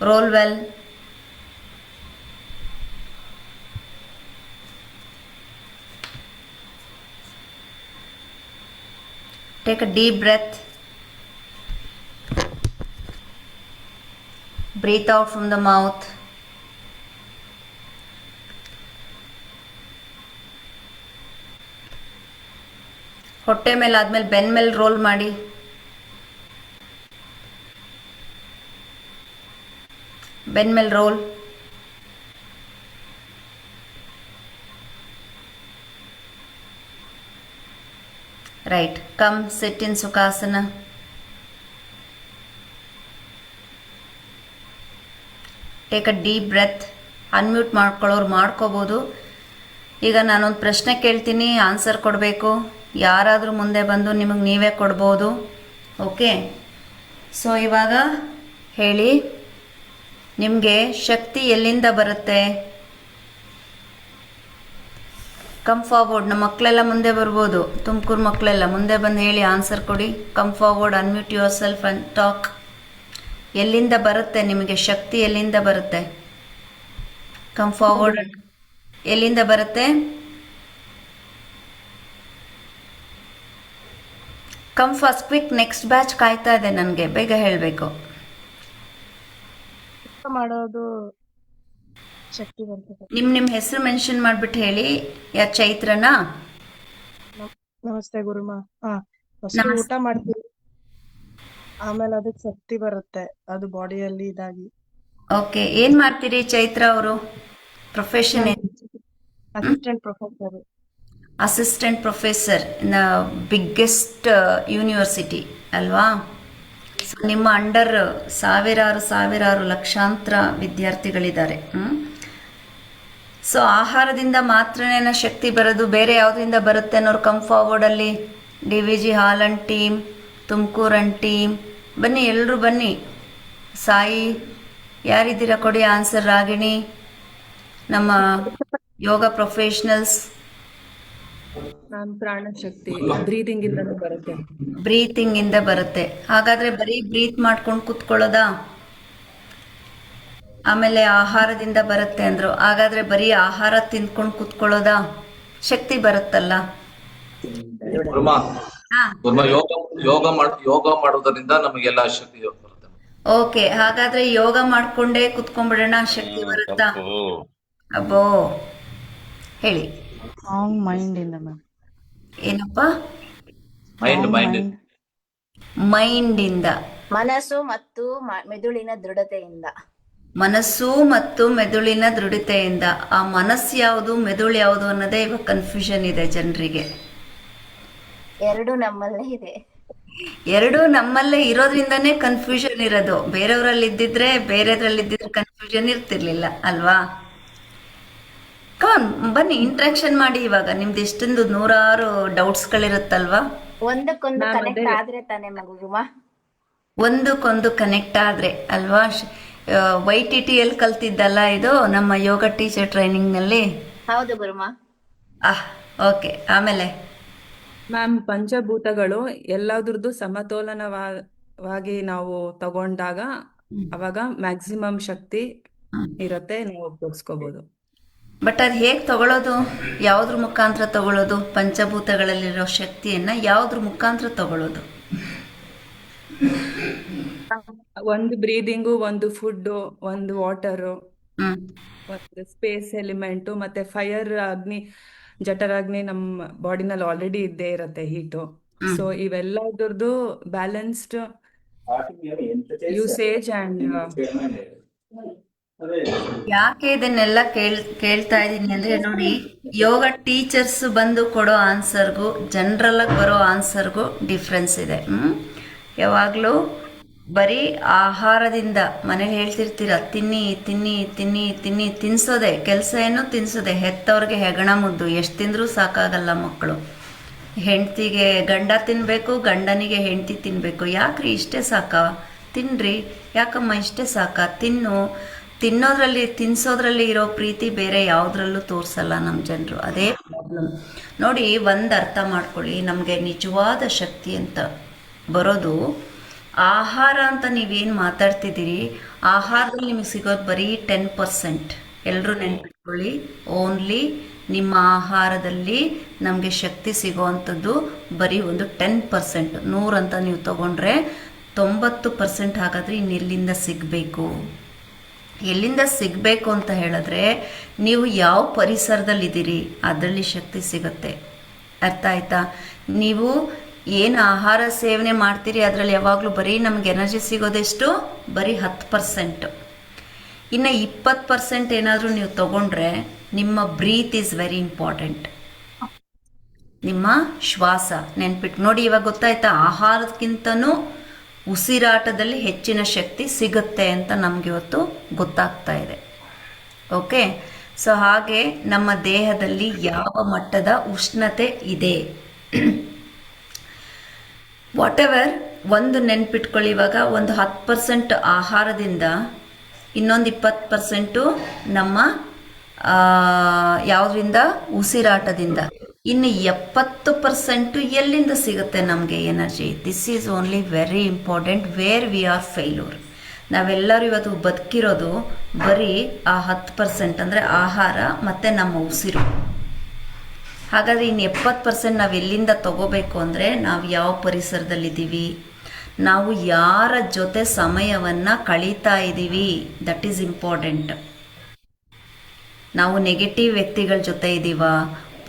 Roll well. Take a deep breath. Breathe out from the mouth. ಹೊಟ್ಟೆ ಮೇಲೆ ಆದ್ಮೇಲೆ ಬೆನ್ ಮೇಲೆ ರೋಲ್ ಮಾಡಿ. ಬೆನ್ ಮೇಲೆ roll. Right. Come sit in ಸುಖಾಸನ. Take a deep breath. Unmute ಮಾಡ್ಕೊಳ್ಳೋರು ಮಾಡ್ಕೋಬೋದು. ಈಗ ನಾನೊಂದು ಪ್ರಶ್ನೆ ಕೇಳ್ತೀನಿ, ಆನ್ಸರ್ ಕೊಡಬೇಕು. ಯಾರಾದರೂ ಮುಂದೆ ಬಂದು ನಿಮಗೆ ನೀವೇ ಕೊಡ್ಬೋದು. ಓಕೆ, ಸೊ ಇವಾಗ ಹೇಳಿ, ನಿಮಗೆ ಶಕ್ತಿ ಎಲ್ಲಿಂದ ಬರುತ್ತೆ? Come forward. ನಮ್ಮ ಮಕ್ಕಳೆಲ್ಲ ಮುಂದೆ ಬರ್ಬೋದು, ತುಮಕೂರು ಮಕ್ಕಳೆಲ್ಲ ಮುಂದೆ ಬಂದು ಹೇಳಿ, ಆನ್ಸರ್ ಕೊಡಿ. Come forward, unmute your self and talk. ಎಲ್ಲಿಂದ ಬರುತ್ತೆ ನಿಮಗೆ ಶಕ್ತಿ? ಎಲ್ಲಿಂದ ಬರುತ್ತೆ? Come forward. ಎಲ್ಲಿಂದ ಬರುತ್ತೆ? Come fast, quick. Next batch ಕಾಯ್ತಾ ಇದೆ ನನಗೆ, ಬೇಗ ಹೇಳಬೇಕು. ಮಾಡೋದು ಶಕ್ತಿ ಬರ್ತದೆ. ನಿಮ್ಮ ಹೆಸರು ಮೆನ್ಷನ್ ಮಾಡಿಬಿಟ್ಟು ಹೇಳಿ. ಯಾರು? ಚೈತ್ರನಾ? ನಮಸ್ತೆ ಗುರುಮ. ಫಸ್ಟ್ ಊಟ ಮಾಡ್ತೀವಿ, ಆಮೇಲೆ ಅದಕ್ಕೆ ಶಕ್ತಿ ಬರುತ್ತೆ, ಅದು ಬಾಡಿಯಲ್ಲಿ ಇದಾಗಿ. ಓಕೆ, ಏನ್ ಮಾಡ್ತೀರಿ ಚೈತ್ರ ಅವರು? Profession? Assistant professor. Assistant professor in the biggest university ಅಲ್ವಾ? ನಿಮ್ಮ ಅಂಡರ್ ಸಾವಿರಾರು ಲಕ್ಷಾಂತರ ವಿದ್ಯಾರ್ಥಿಗಳಿದ್ದಾರೆ. ಸೊ ಆಹಾರದಿಂದ ಮಾತ್ರನೇ ಶಕ್ತಿ ಬರೋದು, ಬೇರೆ ಯಾವುದರಿಂದ ಬರುತ್ತೆ ಅನ್ನೋರು ಕಮ್ ಫಾರ್ವರ್ಡಲ್ಲಿ. DVG hall and team, Tumakuru and team, ಬನ್ನಿ, ಎಲ್ಲರೂ ಬನ್ನಿ. ಸಾಯಿ, ಯಾರಿದ್ದೀರಾ ಕೊಡಿ ಆನ್ಸರ್. ರಾಗಿಣಿ, ನಮ್ಮ ಯೋಗ ಪ್ರೊಫೆಷನಲ್ಸ್. ನಾನು ಪ್ರಾಣ ಶಕ್ತಿ, ಬ್ರೀದಿಂಗ್ ಇಂದ ಬರುತ್ತೆ. ಬ್ರೀತಿಂಗ್ ಇಂದ ಬರುತ್ತೆ. ಹಾಗಾದ್ರೆ ಬರೀ ಬ್ರೀತ್ ಮಾಡ್ಕೊಂಡು ಕೂತ್ಕೊಳ್ಳೋದಾ? ಆಮೇಲೆ ಆಹಾರದಿಂದ ಬರುತ್ತೆ ಅಂದ್ರು, ಹಾಗಾದ್ರೆ ಬರೀ ಆಹಾರ ತಿಂದ್ಕೊಂಡು ಕೂತ್ಕೊಳ್ಳೋದಾ? ಶಕ್ತಿ ಬರುತ್ತಲ್ಲ. ಯೋಗ ಮಾಡೋದ್ರಿಂದ ನಮಗೆಲ್ಲ ಶಕ್ತಿ ಬರುತ್ತೆ. ಓಕೆ, ಹಾಗಾದ್ರೆ ಯೋಗ ಮಾಡ್ಕೊಂಡೇ ಕುತ್ಕೊಂಡ್ಬಿಡೋಣ, ಶಕ್ತಿ ಬರುತ್ತಾ? ಅಬ್ಬೋ, ಹೇಳಿ. ಮೈಂಡ್ ಇಂದ ಮ್ಯಾಮ್. ಏನಪ್ಪ? ಮೈಂಡ್ ಇಂದ. ಮನಸ್ಸು ಮತ್ತು ಮೆದುಳಿನ ದೃಢತೆಯಿಂದ. ಮನಸ್ಸು ಮತ್ತು ಮೆದುಳಿನ ದೃಢತೆಯಿಂದ. ಆ ಮನಸ್ಸು ಯಾವುದು, ಮೆದುಳು ಯಾವುದು ಅನ್ನೋದೇ ಇವಾಗ ಕನ್ಫ್ಯೂಷನ್ ಇದೆ ಜನರಿಗೆ. ಎರಡು ನಮ್ಮಲ್ಲೇ ಇದೆ. ಎರಡು ನಮ್ಮಲ್ಲೇ ಇರೋದ್ರಿಂದನೇ ಕನ್ಫ್ಯೂಷನ್ ಇರೋದು. ಬೇರೆಯವರಲ್ಲಿ ಇದ್ದಿದ್ರೆ, ಬೇರೆದ್ರಲ್ಲಿ ಕನ್ಫ್ಯೂಷನ್ ಇರ್ತಿರ್ಲಿಲ್ಲ ಅಲ್ವಾ? ಕಮಾನ್, ಬನ್ನಿ, ಇಂಟ್ರಾಕ್ಷನ್ ಮಾಡಿ. ಇವಾಗ ನಿಮ್ದು ಎಷ್ಟೊಂದು ನೂರಾರು ಡೌಟ್ಸ್ಗಳಿರುತ್ತಲ್ವಾ? ಒಂದಕ್ಕೊಂದು ಕನೆಕ್ಟ್ ಆದ್ರೆ ತಾನೇ ಗುರುಮ. ಒಂದಕ್ಕೊಂದು ಕನೆಕ್ಟ್ ಆದ್ರೆ ಅಲ್ವಾ? YTTL ಕಲ್ತಿದ್ದಲ್ಲ ಇದು, ನಮ್ಮ ಯೋಗ ಟೀಚರ್ ಟ್ರೈನಿಂಗ್ ನಲ್ಲಿ. ಹೌದು ಗುರುಮ. ಓಕೆ, ಆಮೇಲೆ ಮ್ಯಾಮ್, ಪಂಚಭೂತಗಳು ಎಲ್ಲದ್ರದ್ದು ಸಮತೋಲನವಾಗಿ ನಾವು ತಗೊಂಡಾಗ ಅವಾಗ ಮ್ಯಾಕ್ಸಿಮಮ್ ಶಕ್ತಿ ಇರುತ್ತೆ, ನಾವು ಉಪಯೋಗಿಸ್ಕೋಬಹುದು. ಬಟ್ ಅದು ಹೇಗೆ ತಗೊಳ್ಳೋದು? ಯಾವುದ್ರ ಮುಖಾಂತರ ತಗೊಳ್ಳೋದು? ಪಂಚಭೂತಗಳಲ್ಲಿರೋ ಶಕ್ತಿಯನ್ನ ಯಾವುದ್ರ ಮುಖಾಂತರ ತಗೊಳ್ಳೋದು? ಒಂದು ಬ್ರೀದಿಂಗು, ಒಂದು ಫುಡ್, ಒಂದು ವಾಟರು, ಒಂದು ಸ್ಪೇಸ್ ಎಲಿಮೆಂಟು, ಮತ್ತೆ ಫೈರ್ ಅಗ್ನಿ, ಜಠರಾಗ್ನಿ ನಮ್ಮ ಬಾಡಿನಲ್ಲಿ ಆಲ್ರೆಡಿ ಇದ್ದೇ ಇರತ್ತೆ, ಹೀಟು. ಸೊ ಇವೆಲ್ಲದ್ರದ್ದು ಬ್ಯಾಲೆನ್ಸ್ಡ್ ಯೂಸೇಜ್ ಅಂಡ್ ಯಾಕೆ ಇದನ್ನೆಲ್ಲ ಕೇಳ್ತಾ ಇದ್ದೀನಿ ಅಂದ್ರೆ ನೋಡಿ, ಯೋಗ ಟೀಚರ್ಸ್ ಬಂದು ಕೊಡೋ ಆನ್ಸರ್ಗೂ ಜನರಲ್ ಆಗಿ ಬರೋ ಆನ್ಸರ್ಗೂ ಡಿಫ್ರೆನ್ಸ್ ಇದೆ. ಯಾವಾಗಲೂ ಬರೀ ಆಹಾರದಿಂದ ಮನೇಲಿ ಹೇಳ್ತಿರ್ತೀರ, ತಿನ್ನಿ ತಿನ್ನಿ ತಿನ್ನಿ ತಿನ್ನಿ, ತಿನ್ಸೋದೆ ಕೆಲಸ, ಏನು ತಿನ್ಸೋದೆ. ಹೆತ್ತವ್ರಿಗೆ ಹೆಗಣ ಮುದ್ದು, ಎಷ್ಟು ತಿಂದರೂ ಸಾಕಾಗಲ್ಲ ಮಕ್ಕಳು. ಹೆಂಡ್ತಿಗೆ ಗಂಡ ತಿನ್ನಬೇಕು, ಗಂಡನಿಗೆ ಹೆಂಡ್ತಿ ತಿನ್ನಬೇಕು. ಯಾಕ್ರಿ ಇಷ್ಟೇ ಸಾಕಾ? ತಿನ್ನಿರಿ. ಯಾಕಮ್ಮ ಇಷ್ಟೇ ಸಾಕಾ? ತಿನ್ನೋದ್ರಲ್ಲಿ ತಿನ್ಸೋದ್ರಲ್ಲಿ ಇರೋ ಪ್ರೀತಿ ಬೇರೆ ಯಾವುದ್ರಲ್ಲೂ ತೋರಿಸಲ್ಲ ನಮ್ಮ ಜನರು. ಅದೇ ಪ್ರಾಬ್ಲಮ್. ನೋಡಿ, ಒಂದು ಅರ್ಥ ಮಾಡ್ಕೊಳ್ಳಿ, ನಮಗೆ ನಿಜವಾದ ಶಕ್ತಿ ಅಂತ ಬರೋದು ಆಹಾರ ಅಂತ ನೀವೇನು ಮಾತಾಡ್ತಿದ್ದೀರಿ, ಆಹಾರದಲ್ಲಿ ನಿಮಗೆ ಸಿಗೋದು ಬರೀ 10%. ಎಲ್ಲರೂ ನೆನ್ಪಿಟ್ಕೊಳ್ಳಿ, ಓನ್ಲಿ ನಿಮ್ಮ ಆಹಾರದಲ್ಲಿ ನಮಗೆ ಶಕ್ತಿ ಸಿಗೋವಂಥದ್ದು ಬರೀ ಒಂದು 10%. 100 ಅಂತ ನೀವು ತಗೊಂಡ್ರೆ 90% ಹಾಗಾದರೆ ಇನ್ನೆಲ್ಲಿಂದ ಸಿಗಬೇಕು? ಎಲ್ಲಿಂದ ಸಿಗಬೇಕು ಅಂತ ಹೇಳಿದ್ರೆ, ನೀವು ಯಾವ ಪರಿಸರದಲ್ಲಿದ್ದೀರಿ ಅದರಲ್ಲಿ ಶಕ್ತಿ ಸಿಗುತ್ತೆ. ಅರ್ಥ ಆಯ್ತಾ? ನೀವು ಏನು ಆಹಾರ ಸೇವನೆ ಮಾಡ್ತೀರಿ ಅದರಲ್ಲಿ ಯಾವಾಗಲೂ ಬರೀ ನಮಗೆ ಎನರ್ಜಿ ಸಿಗೋದೆಷ್ಟು? ಬರೀ 10%. ಇನ್ನು 20% ಏನಾದರೂ ನೀವು ತಗೊಂಡ್ರೆ, ನಿಮ್ಮ ಬ್ರೀತ್ ಈಸ್ ವೆರಿ ಇಂಪಾರ್ಟೆಂಟ್. ನಿಮ್ಮ ಶ್ವಾಸ ನೆನ್ಪಿಟ್ಟು ನೋಡಿ. ಇವಾಗ ಗೊತ್ತಾಯ್ತಾ? ಆಹಾರಕ್ಕಿಂತನೂ ಉಸಿರಾಟದಲ್ಲಿ ಹೆಚ್ಚಿನ ಶಕ್ತಿ ಸಿಗುತ್ತೆ ಅಂತ ನಮಗೆ ಇವತ್ತು ಗೊತ್ತಾಗ್ತಾ ಇದೆ. ಓಕೆ, ಸೊ ಹಾಗೆ ನಮ್ಮ ದೇಹದಲ್ಲಿ ಯಾವ ಮಟ್ಟದ ಉಷ್ಣತೆ ಇದೆ, ವಾಟ್ ಎವರ್, ಒಂದು ನೆನ್ಪಿಟ್ಕೊಳ್ಳಿ. ಇವಾಗ ಒಂದು 10% ಆಹಾರದಿಂದ, ಇನ್ನೊಂದು 20% ನಮ್ಮ ಯಾವುದರಿಂದ? ಉಸಿರಾಟದಿಂದ. ಇನ್ನು 70% ಎಲ್ಲಿಂದ ಸಿಗುತ್ತೆ ನಮಗೆ energy? This is only very important, where we are failure. ನಾವೆಲ್ಲರೂ ಇವತ್ತು ಬದುಕಿರೋದು ಬರೀ ಆ 10% ಅಂದರೆ ಆಹಾರ ಮತ್ತು ನಮ್ಮ ಉಸಿರು. ಹಾಗಾದರೆ ಇನ್ನು 70% ನಾವು ಎಲ್ಲಿಂದ ತಗೋಬೇಕು ಅಂದರೆ, ನಾವು ಯಾವ ಪರಿಸರದಲ್ಲಿದ್ದೀವಿ, ನಾವು ಯಾರ ಜೊತೆ ಸಮಯವನ್ನು ಕಳೀತಾ ಇದ್ದೀವಿ, ದಟ್ ಈಸ್ ಇಂಪಾರ್ಟೆಂಟ್. ನಾವು ನೆಗೆಟಿವ್ ವ್ಯಕ್ತಿಗಳ ಜೊತೆ ಇದ್ದೀವಾ,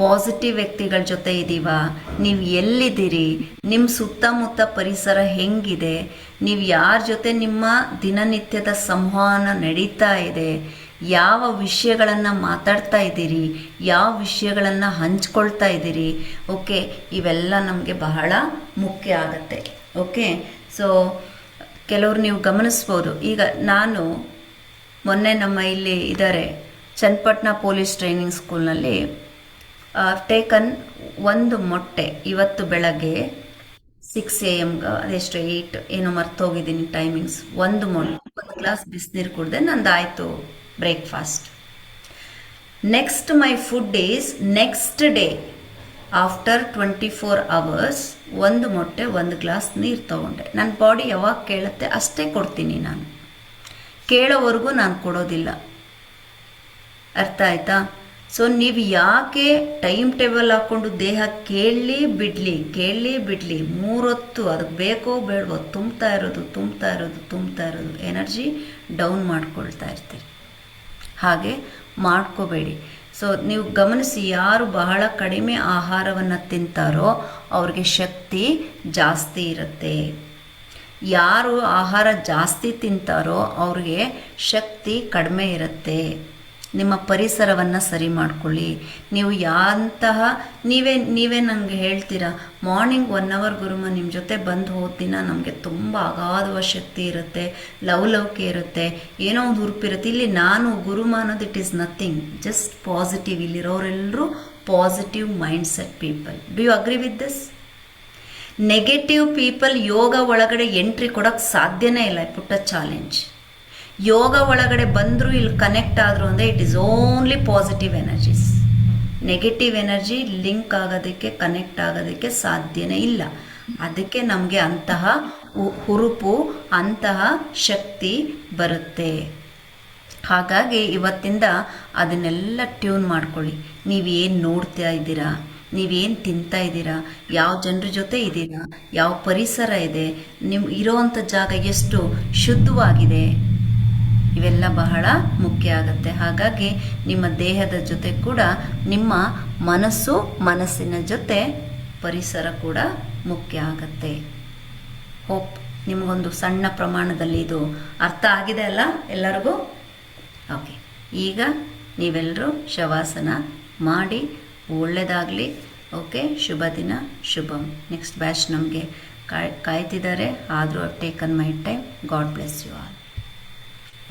ಪಾಸಿಟಿವ್ ವ್ಯಕ್ತಿಗಳ ಜೊತೆ ಇದ್ದೀವಾ, ನೀವು ಎಲ್ಲಿದ್ದೀರಿ, ನಿಮ್ಮ ಸುತ್ತಮುತ್ತ ಪರಿಸರ ಹೆಂಗಿದೆ, ನೀವು ಯಾರ ಜೊತೆ ನಿಮ್ಮ ದಿನನಿತ್ಯದ ಸಂವಹನ ನಡೀತಾ ಇದೆ, ಯಾವ ವಿಷಯಗಳನ್ನು ಮಾತಾಡ್ತಾ ಇದ್ದೀರಿ, ಯಾವ ವಿಷಯಗಳನ್ನು ಹಂಚ್ಕೊಳ್ತಾ ಇದ್ದೀರಿ. ಓಕೆ, ಇವೆಲ್ಲ ನಮಗೆ ಬಹಳ ಮುಖ್ಯ ಆಗುತ್ತೆ. ಓಕೆ, ಸೊ ಕೆಲವರು ನೀವು ಗಮನಿಸ್ಬೋದು. ಈಗ ನಾನು ಮೊನ್ನೆ ನಮ್ಮ ಇಲ್ಲಿ ಇದ್ದಾರೆ ಚನ್ನಪಟ್ಟಣ ಪೊಲೀಸ್ ಟ್ರೈನಿಂಗ್ ಸ್ಕೂಲ್ನಲ್ಲಿ ಟೇಕನ್ ಒಂದು ಮೊಟ್ಟೆ ಇವತ್ತು ಬೆಳಗ್ಗೆ 6 AM, ಅದೆಷ್ಟು 8 ಏನೋ ಮರ್ತೋಗಿದ್ದೀನಿ ಟೈಮಿಂಗ್ಸ್. ಒಂದು ಗ್ಲಾಸ್ ಬಿಸಿನೀರು ಕುಡಿದೆ, ನಂದಾಯಿತು breakfast. Next my food is next day after 24 hours ಒಂದು ಮೊಟ್ಟೆ, ಒಂದು ಗ್ಲಾಸ್ ನೀರು ತೊಗೊಂಡೆ. ನನ್ನ ಬಾಡಿ ಯಾವಾಗ ಕೇಳುತ್ತೆ ಅಷ್ಟೇ ಕೊಡ್ತೀನಿ ನಾನು, ಕೇಳೋವರೆಗೂ ನಾನು ಕೊಡೋದಿಲ್ಲ. ಅರ್ಥ ಆಯ್ತಾ? ಸೊ ನೀವು ಯಾಕೆ ಟೈಮ್ ಟೇಬಲ್ ಹಾಕ್ಕೊಂಡು ದೇಹ ಕೇಳಲಿ ಬಿಡಲಿ 3 ಹೊತ್ತು ಅದಕ್ಕೆ ಬೇಕೋ ಬೇಡವೋ ತುಂಬ್ತಾ ಇರೋದು ಎನರ್ಜಿ ಡೌನ್ ಮಾಡ್ಕೊಳ್ತಾ ಇರ್ತೀರಿ. ಹಾಗೆ ಮಾಡ್ಕೋಬೇಡಿ. ಸೊ ನೀವು ಗಮನಿಸಿ, ಯಾರು ಬಹಳ ಕಡಿಮೆ ಆಹಾರವನ್ನು ತಿಂತಾರೋ ಅವ್ರಿಗೆ ಶಕ್ತಿ ಜಾಸ್ತಿ ಇರುತ್ತೆ. ಯಾರು ಆಹಾರ ಜಾಸ್ತಿ ತಿಂತಾರೋ ಅವ್ರಿಗೆ ಶಕ್ತಿ ಕಡಿಮೆ ಇರುತ್ತೆ. ನಿಮ್ಮ ಪರಿಸರವನ್ನು ಸರಿ ಮಾಡ್ಕೊಳ್ಳಿ. ನೀವು ನೀವೇ ನನಗೆ ಹೇಳ್ತೀರಾ, ಮಾರ್ನಿಂಗ್ 1 hour ಗುರುಮ ನಿಮ್ಮ ಜೊತೆ ಬಂದು ಹೋದ ದಿನ ನಮಗೆ ತುಂಬ ಅಗಾಧವ ಶಕ್ತಿ ಇರುತ್ತೆ, ಲವಲವಿಕೆ ಇರುತ್ತೆ, ಏನೋ ಒಂದು ಹುರುಪಿರುತ್ತೆ. ಇಲ್ಲಿ ನಾನು ಗುರುಮ ಅನ್ನೋದು it is nothing, just positive. ಇಲ್ಲಿರೋರೆಲ್ಲರೂ positive mind set people. Do you agree with this? Negative people yoga ಒಳಗಡೆ ಎಂಟ್ರಿ ಕೊಡೋಕ್ಕೆ ಸಾಧ್ಯನೇ ಇಲ್ಲ. ಪುಟ್ಟ ಚಾಲೆಂಜ್. ಯೋಗ ಒಳಗಡೆ ಬಂದರೂ ಇಲ್ಲಿ ಕನೆಕ್ಟ್ ಆದರು ಅಂದರೆ it is only positive energies. Negative energy link ಆಗೋದಕ್ಕೆ, ಕನೆಕ್ಟ್ ಆಗೋದಕ್ಕೆ ಸಾಧ್ಯನೇ ಇಲ್ಲ. ಅದಕ್ಕೆ ನಮಗೆ ಅಂತಹ ಹುರುಪು, ಅಂತಹ ಶಕ್ತಿ ಬರುತ್ತೆ. ಹಾಗಾಗಿ ಇವತ್ತಿಂದ ಅದನ್ನೆಲ್ಲ ಟ್ಯೂನ್ ಮಾಡ್ಕೊಳ್ಳಿ. ನೀವೇನು ನೋಡ್ತಾ ಇದ್ದೀರಾ, ನೀವೇನು ತಿಂತಾ ಇದ್ದೀರಾ, ಯಾವ ಜನರ ಜೊತೆ ಇದ್ದೀರಾ, ಯಾವ ಪರಿಸರ ಇದೆ, ನಿಮ್ಮ ಇರೋವಂಥ ಜಾಗ ಎಷ್ಟು ಶುದ್ಧವಾಗಿದೆ, ಇವೆಲ್ಲ ಬಹಳ ಮುಖ್ಯ ಆಗುತ್ತೆ. ಹಾಗಾಗಿ ನಿಮ್ಮ ದೇಹದ ಜೊತೆ ಕೂಡ ನಿಮ್ಮ ಮನಸ್ಸಿನ ಜೊತೆ ಪರಿಸರ ಕೂಡ ಮುಖ್ಯ ಆಗುತ್ತೆ. ಹೋಪ್ ನಿಮಗೊಂದು ಸಣ್ಣ ಪ್ರಮಾಣದಲ್ಲಿ ಇದು ಅರ್ಥ ಆಗಿದೆ ಅಲ್ಲ ಎಲ್ಲರಿಗೂ? ಓಕೆ, ಈಗ ನೀವೆಲ್ಲರೂ ಶವಾಸನ ಮಾಡಿ ಒಳ್ಳೆಯದಾಗಲಿ. ಓಕೆ, ಶುಭ ದಿನ, ಶುಭಂ. ನೆಕ್ಸ್ಟ್ ಬ್ಯಾಚ್ ನಮಗೆ ಕಾಯ್ತಿದ್ದಾರೆ. ಆದರೂ taken my time. God bless you all.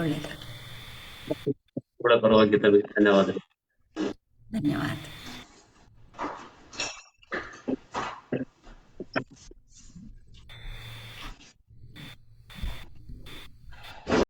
ಒಳ್ಳೆಯದಾಗಲಿ. ಕೂಡ ಪರವಾಗಿ ಧನ್ಯವಾದ. ಧನ್ಯವಾದ.